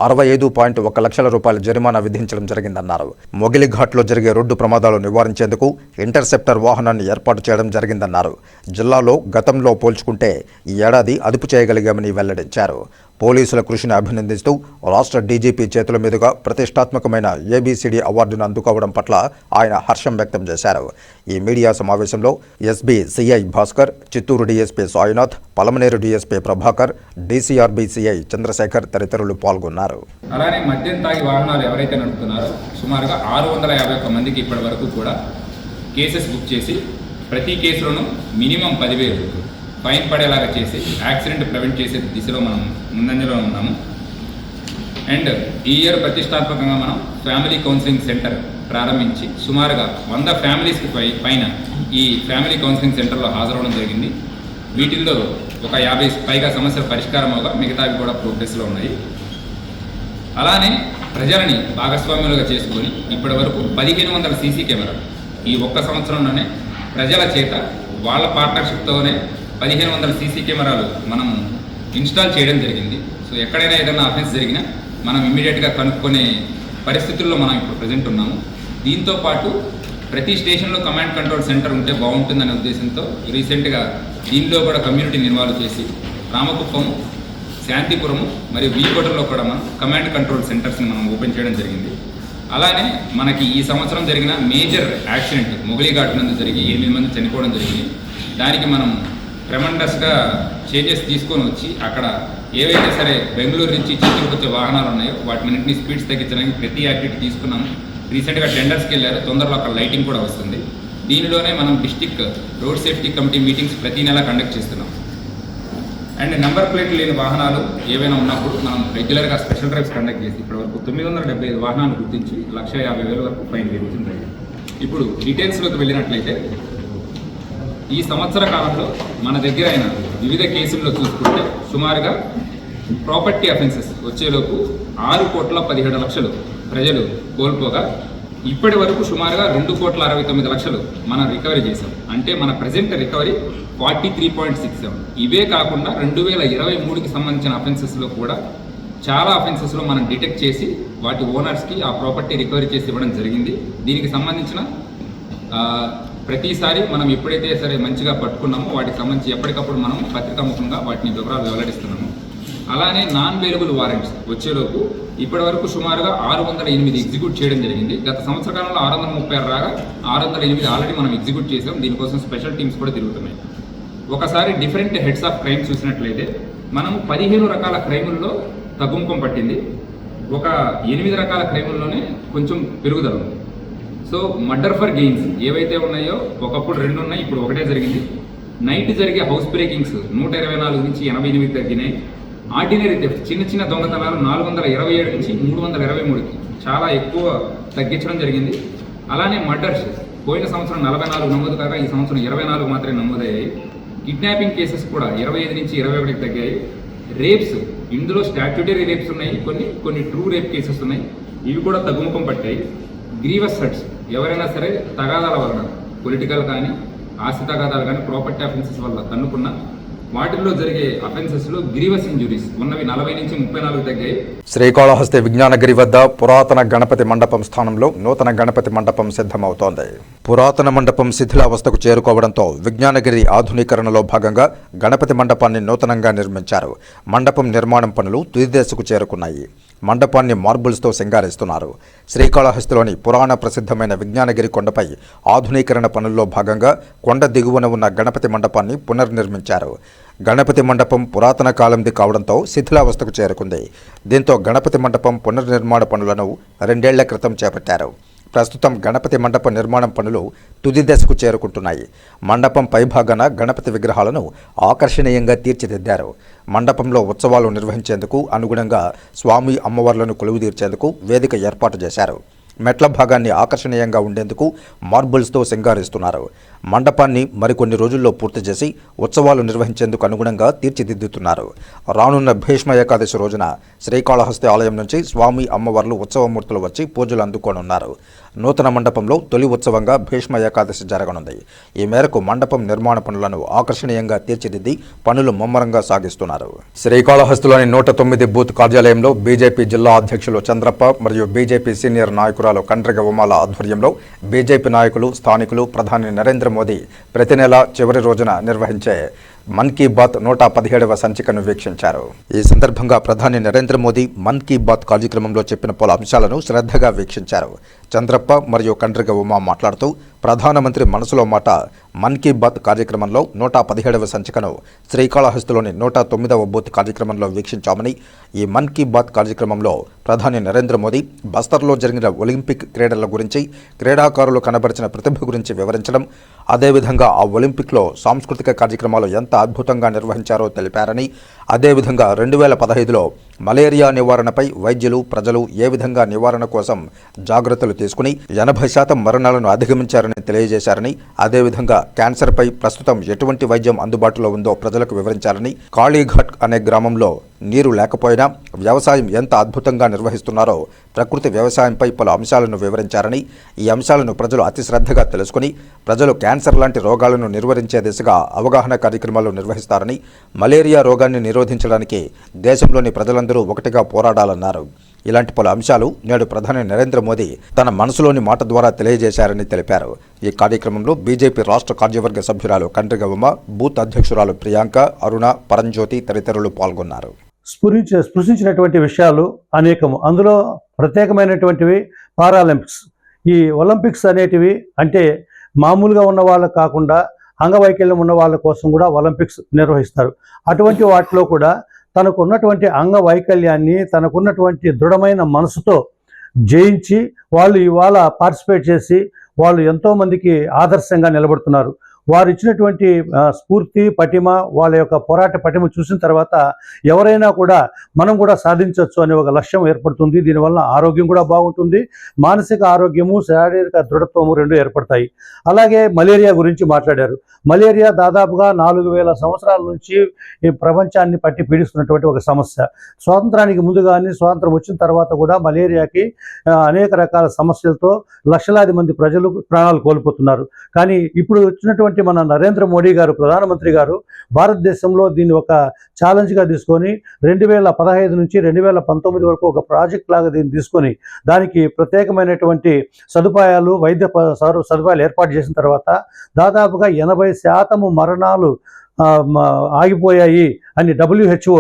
65.1 లక్షల రూపాయల జరిమానా విధించడం జరిగిందన్నారు. మొగిలిఘాట్లో జరిగే రోడ్డు ప్రమాదాలు నివారించేందుకు ఇంటర్సెప్టర్ వాహనాన్ని ఏర్పాటు చేయడం జరిగిందన్నారు. జిల్లాలో గతంలో పోల్చుకుంటే ఈ ఏడాది అదుపు చేయగలిగామని వెల్లడించారు. పోలీసుల కృషిని అభినందిస్తూ రాష్ట్ర డీజీపీ చేతుల మీదుగా ప్రతిష్టాత్మకమైన ఏబీసీడీ అవార్డును అందుకోవడం పట్ల ఆయన హర్షం వ్యక్తం చేశారు. ఈ మీడియా సమావేశంలో SB CI Bhaskar, Chittoor DSP Sainath, Palamaner DSP Prabhakar, DCRB CI Chandrasekhar తదితరులు పాల్గొన్నారు. అలానే మద్యం తాగి వాహనాలు ఎవరైతే నడుపుతున్నారో సుమారుగా 651 మందికి ఇప్పటి వరకు కూడా కేసెస్ బుక్ చేసి ప్రతి కేసులోనూ మినిమం 10,000 ఫైన్ పడేలాగా చేసి యాక్సిడెంట్ ప్రివెంట్ చేసే దిశలో మనం ముందంజలో ఉన్నాము. అండ్ ఈ ఇయర్ ప్రతిష్టాత్మకంగా మనం ఫ్యామిలీ కౌన్సిలింగ్ సెంటర్ ప్రారంభించి సుమారుగా 100 ఫ్యామిలీస్కి పైన ఈ ఫ్యామిలీ కౌన్సిలింగ్ సెంటర్లో హాజరవడం జరిగింది. వీటిల్లో ఒక 50 పైగా సమస్యల పరిష్కారం అవగా మిగతావి కూడా ప్రోగ్రెస్లో ఉన్నాయి. అలానే ప్రజలని భాగస్వామ్యులుగా చేసుకొని ఇప్పటి వరకు 1,500 సీసీ కెమెరాలు ఈ ఒక్క సంవత్సరంలోనే ప్రజల చేత వాళ్ళ పార్ట్నర్షిప్తోనే 1,500 సీసీ కెమెరాలు మనం ఇన్స్టాల్ చేయడం జరిగింది. సో ఎక్కడైనా ఏదైనా అఫెన్స్ జరిగినా మనం ఇమ్మీడియట్గా కనుక్కునే పరిస్థితుల్లో మనం ఇప్పుడు ప్రజెంట్ ఉన్నాము. దీంతోపాటు ప్రతి స్టేషన్లో కమాండ్ కంట్రోల్ సెంటర్ ఉంటే బాగుంటుందనే ఉద్దేశంతో రీసెంట్గా దీనిలో కూడా కమ్యూనిటీని ఇన్వాల్వ్ చేసి రామకుప్పం, శాంతిపురము మరియు వీకోటలో కూడా మనం కమాండ్ కంట్రోల్ సెంటర్స్ని మనం ఓపెన్ చేయడం జరిగింది. అలానే మనకి ఈ సంవత్సరం జరిగిన మేజర్ యాక్సిడెంట్ మొగిలిఘాట్ నందు జరిగి 8 మంది చనిపోవడం జరిగింది. దానికి మనం ట్రెమండస్గా చేంజెస్ తీసుకొని వచ్చి అక్కడ ఏవైతే సరే బెంగళూరు నుంచి చిత్తూరుకు వచ్చే వాహనాలు ఉన్నాయో వాటిన్నింటినీ స్పీడ్స్ తగ్గించడానికి ప్రతి యాక్టివిటీ తీసుకున్నాము. రీసెంట్గా టెండర్స్కి వెళ్ళారు, తొందరలో అక్కడ లైటింగ్ కూడా వస్తుంది. దీనిలోనే మనం district road safety committee meetings ప్రతి నెల కండక్ట్ చేస్తున్నాం. అండ్ నెంబర్ ప్లేట్లు లేని వాహనాలు ఏవైనా ఉన్నప్పుడు మనం రెగ్యులర్గా స్పెషల్ డ్రైవ్స్ కండక్ట్ చేసి ఇప్పటివరకు 975 వాహనాలు గుర్తించి 1,50,000 వరకు ఫైన్ విధించింది. ఇప్పుడు డీటెయిల్స్లోకి వెళ్ళినట్లయితే ఈ సంవత్సర కాలంలో మన దగ్గర అయిన వివిధ కేసుల్లో చూసుకుంటే సుమారుగా ప్రాపర్టీ అఫెన్సెస్ వచ్చేలోపు 6,17,00,000 ప్రజలు కోల్పోగా ఇప్పటి వరకు సుమారుగా 2,69,00,000 మనం రికవరీ చేసాం. అంటే మన ప్రజెంట్ రికవరీ 43.67. ఇవే కాకుండా 2023కి సంబంధించిన అఫెన్సెస్లో కూడా చాలా అఫెన్సెస్లో మనం డిటెక్ట్ చేసి వాటి ఓనర్స్కి ఆ ప్రాపర్టీ రికవరీ చేసి ఇవ్వడం జరిగింది. దీనికి సంబంధించిన ప్రతిసారి మనం ఎప్పుడైతే సరే మంచిగా పట్టుకున్నామో వాటికి సంబంధించి ఎప్పటికప్పుడు మనం పత్రికాముఖంగా వాటిని వివరాలు వెల్లడిస్తున్నాము. అలానే నాన్ వేరబుల్ వారెంట్స్ వచ్చేలోపు ఇప్పటి వరకు సుమారుగా 608 ఎగ్జిక్యూట్ చేయడం జరిగింది. గత సంవత్సర కాలంలో 636 రాగా 608 ఆల్రెడీ మనం ఎగ్జిక్యూట్ చేసాం. దీనికోసం స్పెషల్ టీమ్స్ కూడా తిరుగుతున్నాయి. ఒకసారి డిఫరెంట్ హెడ్స్ ఆఫ్ క్రైమ్ చూసినట్లయితే మనం 15 రకాల క్రైముల్లో తగ్గుముఖం పట్టింది. ఒక 8 రకాల క్రైముల్లోనే కొంచెం పెరుగుదల ఉంది. సో మర్డర్ ఫర్ గెయిన్స్ ఏవైతే ఉన్నాయో ఒకప్పుడు 2 ఉన్నాయి, ఇప్పుడు 1 జరిగింది. నైట్ జరిగే హౌస్ బ్రేకింగ్స్ 124 నుంచి 88 తగ్గినాయి. ఆర్డినరీ థెఫ్ట్ చిన్న చిన్న దొంగతనాలు 427 నుంచి 323కి చాలా ఎక్కువ తగ్గించడం జరిగింది. అలానే మర్డర్స్ పోయిన సంవత్సరం 44 నమోదు కాగా ఈ సంవత్సరం 24 మాత్రమే నమోదయ్యాయి. కిడ్నాపింగ్ కేసెస్ కూడా 25 నుంచి 21కి తగ్గాయి. రేప్స్ ఇందులో స్టాట్యూటరీ రేప్స్ ఉన్నాయి, కొన్ని ట్రూ రేప్ కేసెస్ ఉన్నాయి, ఇవి కూడా తగ్గుముఖం పట్టాయి. గ్రీవస్ హర్ట్స్ ఎవరైనా సరే తగాదాల వలన పొలిటికల్ కానీ ఆస్తి తగాదాలు కానీ ప్రాపర్టీ అఫెన్సెస్ వల్ల తన్నుకున్న వాటిల్లో జరిగే అఫెన్సెస్లో గ్రీవస్ ఇంజురీస్ ఉన్నవి 40 నుంచి 34 తగ్గాయి. శ్రీకాళహస్తి విజ్ఞానగిరి వద్ద పురాతన గణపతి మండపం స్థానంలో నూతన గణపతి మండపం సిద్ధమవుతోంది. పురాతన మండపం శిథిలావస్థకు చేరుకోవడంతో విజ్ఞానగిరి ఆధునీకరణలో భాగంగా గణపతి మండపాన్ని నూతనంగా నిర్మించారు. మండపం నిర్మాణం పనులు తుది దశకు చేరుకున్నాయి. మండపాన్ని మార్బుల్స్తో సింగారిస్తున్నారు. శ్రీకాళహస్తిలోని పురాణ ప్రసిద్ధమైన విజ్ఞానగిరి కొండపై ఆధునీకరణ పనుల్లో భాగంగా కొండ దిగువన ఉన్న గణపతి మండపాన్ని పునర్నిర్మించారు. గణపతి మండపం పురాతన కాలంది కావడంతో శిథిలావస్థకు చేరుకుంది. దీంతో గణపతి మండపం పునర్నిర్మాణ పనులను 2 ఏళ్ల క్రితం చేపట్టారు. ప్రస్తుతం గణపతి మండప నిర్మాణం పనులు తుది దశకు చేరుకుంటున్నాయి. మండపం పైభాగాన గణపతి విగ్రహాలను ఆకర్షణీయంగా తీర్చిదిద్దారు. మండపంలో ఉత్సవాలు నిర్వహించేందుకు అనుగుణంగా స్వామి అమ్మవార్లను కొలువుదీర్చేందుకు వేదిక ఏర్పాటు చేశారు. మెట్ల భాగాన్ని ఆకర్షణీయంగా ఉండేందుకు మార్బుల్స్తో సింగారిస్తున్నారు. మండపాన్ని మరికొన్ని రోజుల్లో పూర్తి చేసి ఉత్సవాలు నిర్వహించేందుకు అనుగుణంగా తీర్చిదిద్దుతున్నారు. రానున్న భీష్మ ఏకాదశి రోజున శ్రీకాళహస్తి ఆలయం నుంచి స్వామి అమ్మవార్లు ఉత్సవమూర్తులు వచ్చి పూజలు అందుకోనున్నారు. నూతన మండపంలో తొలి ఉత్సవంగా భీష్మ ఏకాదశి జరగనుంది. ఈ మేరకు మండపం నిర్మాణ పనులను ఆకర్షణీయంగా తీర్చిదిద్ది పనులు ముమ్మరంగా సాగిస్తున్నారు. శ్రీకాళహస్తిలోని 109 బూత్ కార్యాలయంలో బీజేపీ జిల్లా అధ్యక్షులు చంద్రప్ప మరియు బీజేపీ సీనియర్ నాయకురాలు కండ్రిగ ఉమాల ఆధ్వర్యంలో బీజేపీ నాయకులు, స్థానికులు ప్రధాని నరేంద్ర మోదీ ప్రతి నెల చివరి రోజున నిర్వహించే మన్ కీ బాత్ 117వ సంచికను వీక్షించారు. ఈ సందర్భంగా ప్రధాని నరేంద్ర మోదీ మన్ కీ బాత్ కార్యక్రమంలో చెప్పిన పలు అంశాలను శ్రద్ధగా వీక్షించారు. చంద్రప్ప మరియు కండ్రిగ ఉమా మాట్లాడుతూ ప్రధానమంత్రి మనసులో మాట మన్ కీ బాత్ కార్యక్రమంలో 117వ సంచికను శ్రీకాళహస్తిలోని 109వ బూత్ కార్యక్రమంలో వీక్షించామని, ఈ మన్ కీ బాత్ కార్యక్రమంలో ప్రధాని నరేంద్ర మోదీ బస్తర్లో జరిగిన ఒలింపిక్ క్రీడల గురించి, క్రీడాకారులు కనబరిచిన ప్రతిభ గురించి వివరించడం, అదేవిధంగా ఆ ఒలింపిక్లో సాంస్కృతిక కార్యక్రమాలు ఎంత అద్భుతంగా నిర్వహించారో తెలిపారని, అదేవిధంగా 2015లో మలేరియా నివారణపై వైద్యులు, ప్రజలు ఏ విధంగా నివారణ కోసం జాగ్రత్తలు తీసుకుని 80% మరణాలను అధిగమించారని తెలియజేశారని, అదేవిధంగా క్యాన్సర్పై ప్రస్తుతం ఎటువంటి వైద్యం అందుబాటులో ఉందో ప్రజలకు వివరించారని, కాళీఘాట్ అనే గ్రామంలో నీరు లేకపోయినా వ్యవసాయం ఎంత అద్భుతంగా నిర్వహిస్తున్నారో ప్రకృతి వ్యవసాయంపై పలు అంశాలను వివరించారని, ఈ అంశాలను ప్రజలు అతి శ్రద్ధగా తెలుసుకుని ప్రజలు క్యాన్సర్ లాంటి రోగాలను నిర్వహించే దిశగా అవగాహన కార్యక్రమాలు నిర్వహిస్తారని, మలేరియా రోగాన్ని నిరోధించడానికి దేశంలోని ప్రజలందరూ ఒకటిగా పోరాడాలన్నారు. ఇలాంటి పలు అంశాలు నేడు ప్రధాని నరేంద్ర మోదీ తన మనసులోని మాట ద్వారా తెలియజేశారని తెలిపారు. ఈ కార్యక్రమంలో బీజేపీ రాష్ట్ర కార్యవర్గ సభ్యురాలు కండ్రిగ ఉమ, బూత్ అధ్యక్షురాలు ప్రియాంక, అరుణ, పరంజ్యోతి తదితరులు పాల్గొన్నారు. స్పృశించినటువంటి విషయాలు అనేకము. అందులో ప్రత్యేకమైనటువంటివి పారాలింపిక్స్. ఈ ఒలింపిక్స్ అనేటివి అంటే మామూలుగా ఉన్న వాళ్ళకు కాకుండా అంగవైకల్యం ఉన్న వాళ్ళ కోసం కూడా ఒలింపిక్స్ నిర్వహిస్తారు. అటువంటి వాటిలో కూడా తనకున్నటువంటి అంగవైకల్యాన్ని తనకున్నటువంటి దృఢమైన మనసుతో జయించి వాళ్ళు ఇవాళ పార్టిసిపేట్ చేసి వాళ్ళు ఎంతోమందికి ఆదర్శంగా నిలబడుతున్నారు. వారు ఇచ్చినటువంటి స్ఫూర్తి, పటిమ, వాళ్ళ యొక్క పోరాట పటిమ చూసిన తర్వాత ఎవరైనా కూడా మనం కూడా సాధించవచ్చు అనే ఒక లక్ష్యం ఏర్పడుతుంది. దీనివల్ల ఆరోగ్యం కూడా బాగుంటుంది. మానసిక ఆరోగ్యము, శారీరక దృఢత్వము 2 ఏర్పడతాయి. అలాగే మలేరియా గురించి మాట్లాడారు. మలేరియా దాదాపుగా 4000 సంవత్సరాల నుంచి ఈ ప్రపంచాన్ని పట్టి పీడిస్తున్నటువంటి ఒక సమస్య. స్వాతంత్రానికి ముందు కానీ స్వాతంత్రం వచ్చిన తర్వాత కూడా మలేరియాకి అనేక రకాల సమస్యలతో లక్షలాది మంది ప్రజలు ప్రాణాలు కోల్పోతున్నారు. కానీ ఇప్పుడు వచ్చినటువంటి మన నరేంద్ర మోడీ గారు, ప్రధానమంత్రి గారు భారతదేశంలో దీన్ని ఒక ఛాలెంజ్గా తీసుకొని 2015 నుంచి 2019 వరకు ఒక ప్రాజెక్ట్ లాగా దీన్ని తీసుకొని దానికి ప్రత్యేకమైనటువంటి సదుపాయాలు, వైద్య సదుపాయాలు ఏర్పాటు చేసిన తర్వాత దాదాపుగా 80% మరణాలు ఆగిపోయాయి అని WHO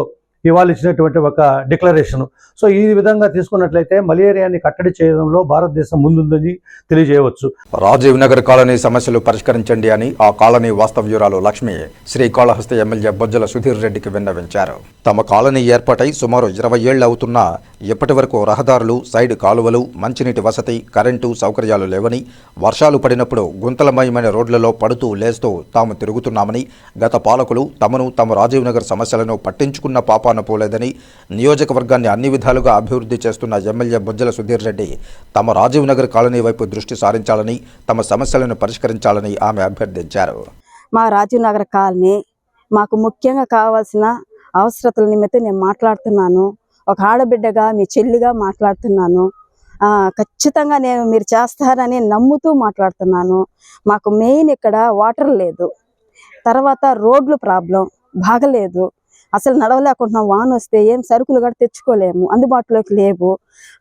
ఇవాళ ఇచ్చినటువంటి ఒక డిక్లరేషన్. సో ఈ విధంగా తీసుకున్నట్లయితే మలేరియాని కట్టడి చేయడంలో భారతదేశం ముందుందని తెలియజేయవచ్చు. రాజీవ్ నగర్ కాలనీ సమస్యలు పరిష్కరించండి అని ఆ కాలనీ వాస్తవ్యురాలు లక్ష్మి శ్రీకాళహస్తి ఎమ్మెల్యే బొజ్జల సుధీర్ రెడ్డికి విన్నవించారు. తమ కాలనీ ఏర్పాటై సుమారు 20 ఏళ్లు అవుతున్నా ఇప్పటి వరకు రహదారులు, సైడ్ కాలువలు, మంచినీటి వసతి, కరెంటు సౌకర్యాలు లేవని, వర్షాలు పడినప్పుడు గుంతలమయమైన రోడ్లలో పడుతూ లేస్తూ తాము తిరుగుతున్నామని, గత పాలకులు తమను తమ రాజీవ్ నగర్ సమస్యలను పట్టించుకున్న పాపాన పోలేదని, నియోజకవర్గాన్ని అన్ని విధాలుగా అభివృద్ధి చేస్తున్న ఎమ్మెల్యే బొజ్జల సుధీర్ రెడ్డి తమ రాజీవ్ నగర్ కాలనీ వైపు దృష్టి సారించాలని, తమ సమస్యలను పరిష్కరించాలని ఆమె అభ్యర్థించారు. మా రాజీవ్ నగర్ కాలనీ మాకు ముఖ్యంగా కావాల్సిన అవసరతల నిమిత్తం నేను మాట్లాడుతున్నాను. ఒక ఆడబిడ్డగా, మీ చెల్లిగా మాట్లాడుతున్నాను. ఖచ్చితంగా మీరు చేస్తారని నమ్ముతూ మాట్లాడుతున్నాను. మాకు మెయిన్ ఇక్కడ వాటర్ లేదు, తర్వాత రోడ్లు ప్రాబ్లం బాగలేదు, అసలు నడవలేకుంటున్నాం. వాన వస్తే ఏం సరుకులు కూడా తెచ్చుకోలేము, అందుబాటులోకి లేవు.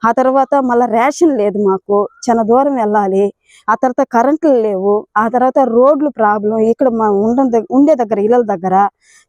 ఆ తర్వాత మళ్ళీ రేషన్ లేదు, మాకు చాలా దూరం వెళ్ళాలి. ఆ తర్వాత కరెంట్లు లేవు. ఆ తర్వాత రోడ్లు ప్రాబ్లం, ఇక్కడ మా ఉండే దగ్గర ఇళ్ళ దగ్గర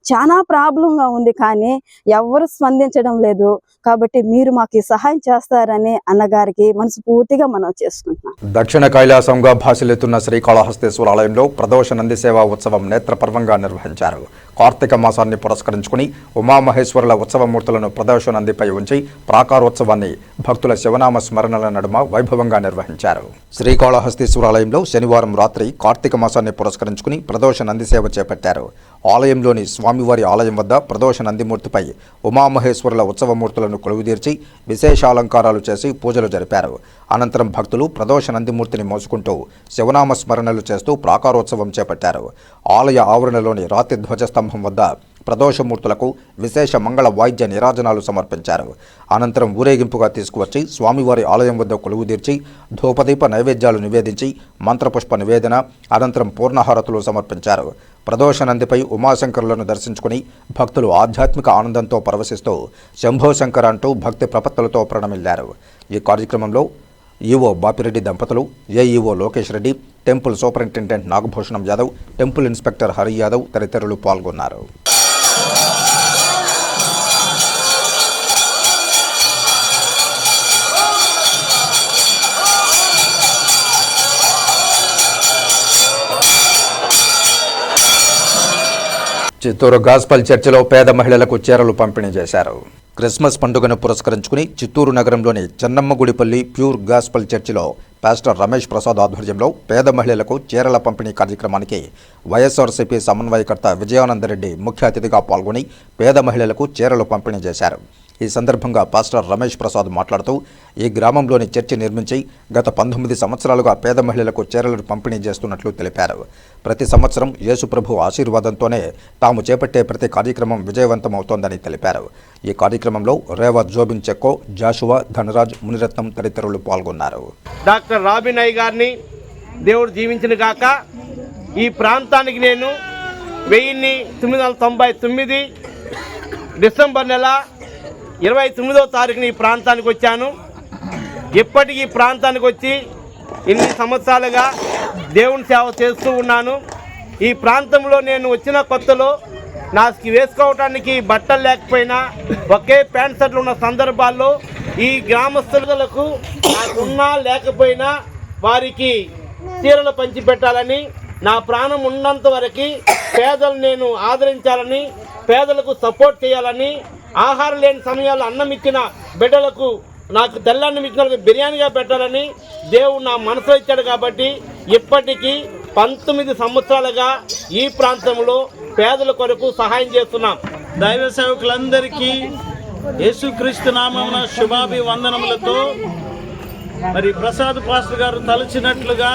చాలా ప్రాబ్లంగా ఉంది, కానీ ఎవరు స్పందించడం లేదు. కాబట్టి మీరు మాకు ఈ సహాయం చేస్తారని అన్నగారికి మనస్ఫూర్తిగా మనం చేసుకుంటున్నాం. దక్షిణ కైలాసంగా భాసిల్లుతున్న శ్రీకాళహస్తీశ్వర ఆలయంలో ప్రదోష నంది సేవా ఉత్సవం నేత్రపర్వంగా నిర్వహించారు. కార్తీక మాసాన్ని పురస్కరించుకుని ఉమామహేశ్వరుల ఉత్సవమూర్తులను ప్రదోష నందిపై ఉంచి ప్రాకారోత్సవాన్ని భక్తుల శివనామ స్మరణల నడుమ వైభవంగా నిర్వహించారు. శ్రీకాళహస్తీశ్వర ఆలయంలో శనివారం రాత్రి కార్తీక మాసాన్ని పురస్కరించుకుని ప్రదోష నంది సేవ చేపట్టారు. ఆలయంలోని స్వామివారి ఆలయం వద్ద ప్రదోష నందిమూర్తిపై ఉమామహేశ్వరుల ఉత్సవమూర్తులను కొలువుదీర్చి విశేషాలంకారాలు చేసి పూజలు జరిపారు. అనంతరం భక్తులు ప్రదోష నందిమూర్తిని మోసుకుంటూ శివనామ స్మరణలు చేస్తూ ప్రాకారోత్సవం చేపట్టారు. ఆలయ ఆవరణలోని రాతి ధ్వజస్తంభం వద్ద ప్రదోషమూర్తులకు విశేష మంగళ వాయిద్య నీరాజనాలు సమర్పించారు. అనంతరం ఊరేగింపుగా తీసుకువచ్చి స్వామివారి ఆలయం వద్ద కొలువుదీర్చి ధూపదీప నైవేద్యాలు నివేదించి మంత్రపుష్ప నివేదన అనంతరం పూర్ణహారతులు సమర్పించారు. ప్రదోష నందిపై ఉమాశంకరులను దర్శించుకుని భక్తులు ఆధ్యాత్మిక ఆనందంతో పరవశిస్తూ శంభో శంకర అంటూ భక్తి ప్రపత్తులతో ప్రణమిల్లారు. ఈ కార్యక్రమంలో ఈవో బాపిరెడ్డి దంపతులు, AEO Lokesh Reddy, temple superintendent Nagabhushanam Yadav, temple inspector Hari Yadav తదితరులు పాల్గొన్నారు. చిత్తూరు గాస్పల్ చర్చిలో పేద మహిళలకు చీరలు పంపిణీ చేశారు. క్రిస్మస్ పండుగను పురస్కరించుకుని చిత్తూరు నగరంలోని చెన్నమ్మగుడిపల్లి ప్యూర్ గాస్పల్ చర్చిలో పాస్టర్ రమేష్ ప్రసాద్ ఆధ్వర్యంలో పేద మహిళలకు చీరల పంపిణీ కార్యక్రమానికి వైఎస్ఆర్సీపీ సమన్వయకర్త విజయానందరెడ్డి ముఖ్య అతిథిగా పాల్గొని పేద మహిళలకు చీరలు పంపిణీ చేశారు. ఈ సందర్భంగా పాస్టర్ రమేష్ ప్రసాద్ మాట్లాడుతూ ఈ గ్రామంలోని చర్చి నిర్మించి గత 19 సంవత్సరాలుగా పేద మహిళలకు చీరలను పంపిణీ చేస్తున్నట్లు తెలిపారు. ప్రతి సంవత్సరం యేసుప్రభు ఆశీర్వాదంతోనే తాము చేపట్టే ప్రతి కార్యక్రమం విజయవంతమవుతోందని తెలిపారు. ఈ కార్యక్రమంలో రేవా జోబిన్ చెక్కో, జాషువా, ధనరాజ్, మునిరత్నం తదితరులు పాల్గొన్నారు. డాక్టర్ రాబినయ్ గారిని దేవుడు జీవించిన గాక. ఈ ప్రాంతానికి నేను 1999 డిసెంబర్ నెల 29వ తారీఖున ఈ ప్రాంతానికి వచ్చాను. ఇప్పటికీ ఈ ప్రాంతానికి వచ్చి ఇన్ని సంవత్సరాలుగా దేవుని సేవ చేస్తూ ఉన్నాను. ఈ ప్రాంతంలో నేను వచ్చిన కొత్తలో నాకు వేసుకోవడానికి బట్టలు లేకపోయినా ఒకే ప్యాంట్ షర్ట్లు ఉన్న సందర్భాల్లో ఈ గ్రామస్తులకు నాకున్నా లేకపోయినా వారికి చీరలు పంచిపెట్టాలని, నా ప్రాణం ఉన్నంత వరకు పేదలు నేను ఆదరించాలని, పేదలకు సపోర్ట్ చేయాలని, ఆహారం లేని సమయాల్లో అన్నం ఇచ్చిన బిడ్డలకు నాకు తెల్లన్నం ఇచ్చిన వాళ్ళకి బిర్యానీగా పెట్టాలని దేవుడు నా మనసులో ఇచ్చాడు. కాబట్టి ఇప్పటికీ 19 సంవత్సరాలుగా ఈ ప్రాంతంలో పేదల కొరకు సహాయం చేస్తున్నాం. దైవ సేవకులందరికీ యేసుక్రీస్తు నామమున శుభాభివందనములతో మరి ప్రసాద్ పాస్టర్ గారు తలచినట్లుగా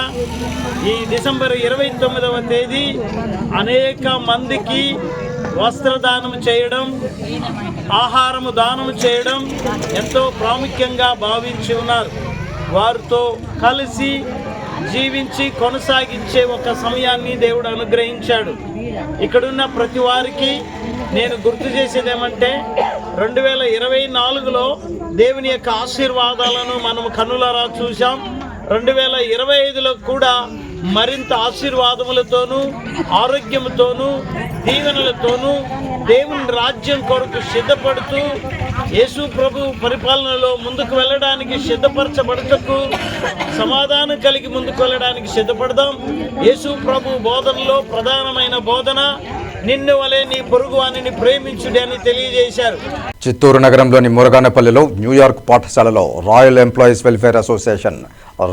ఈ డిసెంబర్ 29వ తేదీ అనేక మందికి వస్త్రదానం చేయడం, ఆహారము దానం చేయడం ఎంతో ప్రాముఖ్యంగా భావించి ఉన్నారు. వారితో కలిసి జీవించి కొనసాగించే ఒక సమయాన్ని దేవుడు అనుగ్రహించాడు. ఇక్కడున్న ప్రతి వారికి నేను గుర్తు చేసేది ఏమంటే 2024లో దేవుని యొక్క ఆశీర్వాదాలను మనం కన్నులారా చూసాం. 2025లో కూడా మరింత ఆశీర్వాదములతోనూ, ఆరోగ్యముతోనూ, దీవెనలతోనూ దేవుని రాజ్యం కొరకు సిద్ధపడుతూ యేసు ప్రభు పరిపాలనలో ముందుకు వెళ్ళడానికి సిద్ధపరచబడటకు సమాధానం కలిగి ముందుకు వెళ్ళడానికి సిద్ధపడదాం. యేసు ప్రభు బోధనలో ప్రధానమైన బోధన నిన్ను వలె నీ పొరుగు వానిని ప్రేమించుడి అని తెలియజేశారు. చిత్తూరు నగరంలోని మురగానపల్లిలో న్యూయార్క్ పాఠశాలలో royal employees welfare association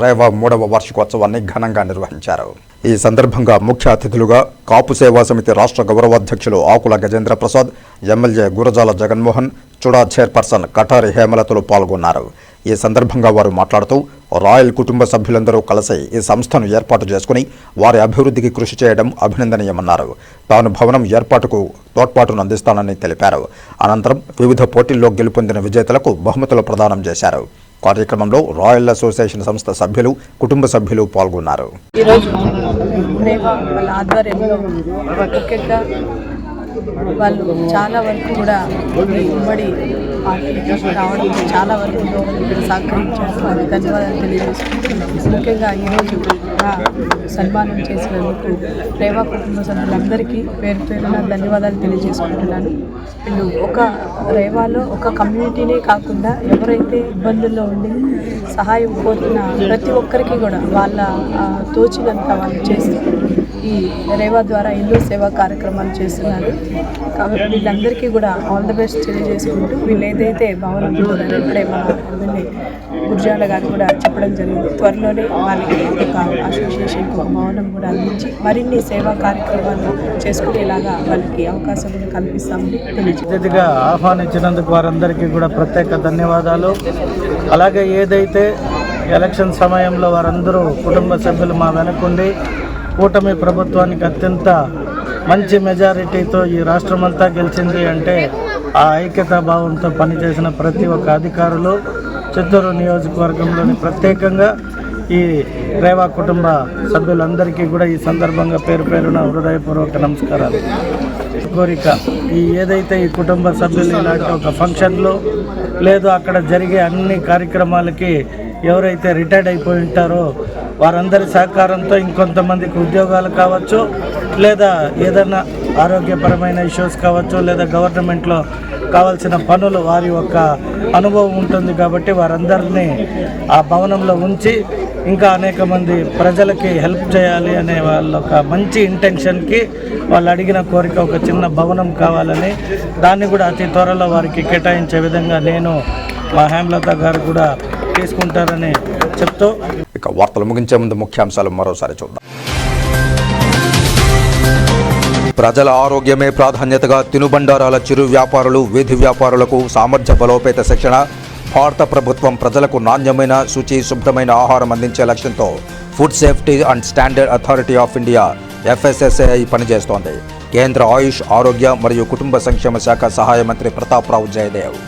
Reva 3వ వార్షికోత్సవాన్ని ఘనంగా నిర్వహించారు. ఈ సందర్భంగా ముఖ్య అతిథులుగా కాపు సేవా సమితి రాష్ట్ర గౌరవాధ్యక్షులు ఆకుల గజేంద్ర ప్రసాద్, ఎమ్మెల్యే గురజాల జగన్మోహన్, చుడా చైర్పర్సన్ కటారి హేమలతలు పాల్గొన్నారు. ఈ సందర్భంగా వారు మాట్లాడుతూ రాయల్ కుటుంబ సభ్యులందరూ కలిసి ఈ సంస్థను ఏర్పాటు చేసుకుని వారి అభివృద్ధికి కృషి చేయడం అభినందనీయమన్నారు. తాను భవనం ఏర్పాటుకు తోడ్పాటును అందిస్తానని తెలిపారు. అనంతరం వివిధ పోటీల్లో గెలుపొందిన విజేతలకు బహుమతులు ప్రదానం చేశారు. కార్యక్రమంలో రాయల్ అసోసియేషన్ సంస్థ సభ్యులు, కుటుంబ సభ్యులు పాల్గొన్నారు. ఈరోజు వాళ్ళ ఆధ్వర్యంలో ముఖ్యంగా వాళ్ళు చాలా వరకు కూడా ఉమ్మడి పార్టీకి రావడం చాలా వరకు సహకరించారు. వాళ్ళకి ధన్యవాదాలు తెలియజేసుకుంటున్నాను. ముఖ్యంగా ఈరోజు సన్మానం చేసినందుకు రేవా కుటుంబ సభ్యులందరికీ పేరు పేరున ధన్యవాదాలు తెలియజేసుకుంటున్నాను. వీళ్ళు ఒక రేవాలో ఒక కమ్యూనిటీనే కాకుండా ఎవరైతే ఇబ్బందుల్లో ఉండి సహాయం కోరుతున్న ప్రతి ఒక్కరికి కూడా వాళ్ళ తోచినంత వాళ్ళు చేస్తూ ఈ రేవా ద్వారా ఎన్నో సేవా కార్యక్రమాలు చేస్తున్నారు. కాబట్టి వీళ్ళందరికీ కూడా ఆల్ ది బెస్ట్ తెలియజేసుకుంటూ వీళ్ళు ఏదైతే భవనం చూడాలి ఇప్పుడే మన ఎమ్మెల్యే గుర్జాల గారు కూడా చెప్పడం జరిగింది. త్వరలోనే వాళ్ళకి ఒక అసోసియేషన్ భవనం కూడా అందించి మరిన్ని సేవా కార్యక్రమాలు చేసుకునేలాగా వాళ్ళకి అవకాశం కల్పిస్తామని అతిథిగా ఆహ్వానించినందుకు వారందరికీ కూడా ప్రత్యేక ధన్యవాదాలు. అలాగే ఏదైతే ఎలక్షన్ సమయంలో వారందరూ కుటుంబ సభ్యులు మా వెనకుండి కూటమి ప్రభుత్వానికి అత్యంత మంచి మెజారిటీతో ఈ రాష్ట్రమంతా గెలిచింది అంటే ఆ ఐక్యతా భావంతో పనిచేసిన ప్రతి ఒక్క అధికారులు చిత్తూరు నియోజకవర్గంలోని ప్రత్యేకంగా ఈ రేవా కుటుంబ సభ్యులందరికీ కూడా ఈ సందర్భంగా పేరు పేరున హృదయపూర్వక నమస్కారాలు. కోరిక ఏదైతే ఈ కుటుంబ సభ్యులు ఇలాంటి ఒక ఫంక్షన్లో లేదు అక్కడ జరిగే అన్ని కార్యక్రమాలకి ఎవరైతే రిటైర్డ్ అయిపోయి ఉంటారో వారందరి సహకారంతో ఇంకొంతమందికి ఉద్యోగాలు కావచ్చు, లేదా ఏదైనా ఆరోగ్యపరమైన ఇష్యూస్ కావచ్చు, లేదా గవర్నమెంట్లో కావాల్సిన పనులు వారి యొక్క అనుభవం ఉంటుంది. కాబట్టి వారందరినీ ఆ భవనంలో ఉంచి ఇంకా అనేక మంది ప్రజలకి హెల్ప్ చేయాలి అనే వాళ్ళ ఒక మంచి ఇంటెన్షన్కి వాళ్ళు అడిగిన కోరిక ఒక చిన్న భవనం కావాలని, దాన్ని కూడా అతి త్వరలో వారికి కేటాయించే విధంగా నేను మా హేమలత గారు కూడా తీసుకుంటారని చెప్తూ ఇక వార్తలు ముగించే ముందు ముఖ్యాంశాలు మరోసారి చూద్దాం. ప్రజల ఆరోగ్యమే ప్రాధాన్యతగా తినుబండారాల చిరు వ్యాపారులు, వీధి వ్యాపారులకు సామర్థ్య బలోపేత శిక్షణ. భారత ప్రభుత్వం ప్రజలకు నాణ్యమైన, శుచి, శుభ్రమైన ఆహారం అందించే లక్ష్యంతో food safety and standard authority of India FSSAI పనిచేస్తోంది. కేంద్ర ఆయుష్, ఆరోగ్య మరియు కుటుంబ సంక్షేమ శాఖ సహాయ మంత్రి ప్రతాప్రావు జయదేవ్.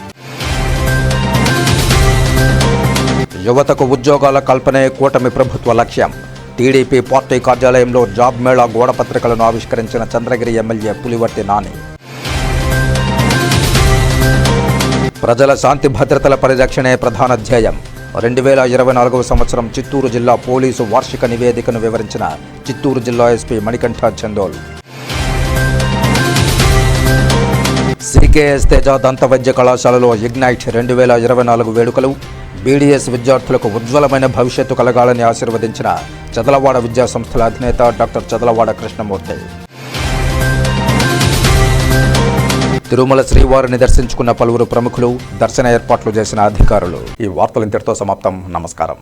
యువతకు ఉద్యోగాల కల్పనే కూటమి ప్రభుత్వ లక్ష్యం. టీడీపీ పార్టీ కార్యాలయంలో జాబ్ మేళా గోడపత్రికలను ఆవిష్కరించిన చంద్రగిరి ఎమ్మెల్యే పులివర్తి నాని. ప్రజల శాంతి భద్రతల పరిరక్షణే ప్రధాన ధ్యేయం. 2024వ సంవత్సరం చిత్తూరు జిల్లా పోలీసు వార్షిక నివేదికను వివరించిన చిత్తూరు జిల్లా ఎస్పీ మణికంఠ చందోల్. CKS తేజ దంత వైద్య కళాశాలలో ఇగ్నైట్ 2024 వేడుకలు. BDS విద్యార్థులకు ఉజ్వలమైన భవిష్యత్తు కలగాలని ఆశీర్వదించిన చదలవాడ విద్యా సంస్థల అధినేత డాక్టర్ చదలవాడ కృష్ణమూర్తి. తిరుమల శ్రీవారిని దర్శించుకున్న పలువురు ప్రముఖులు, దర్శన ఏర్పాట్లు చేసిన అధికారులు. ఈ వార్తలు ఇంతటితో సమాప్తం. నమస్కారం.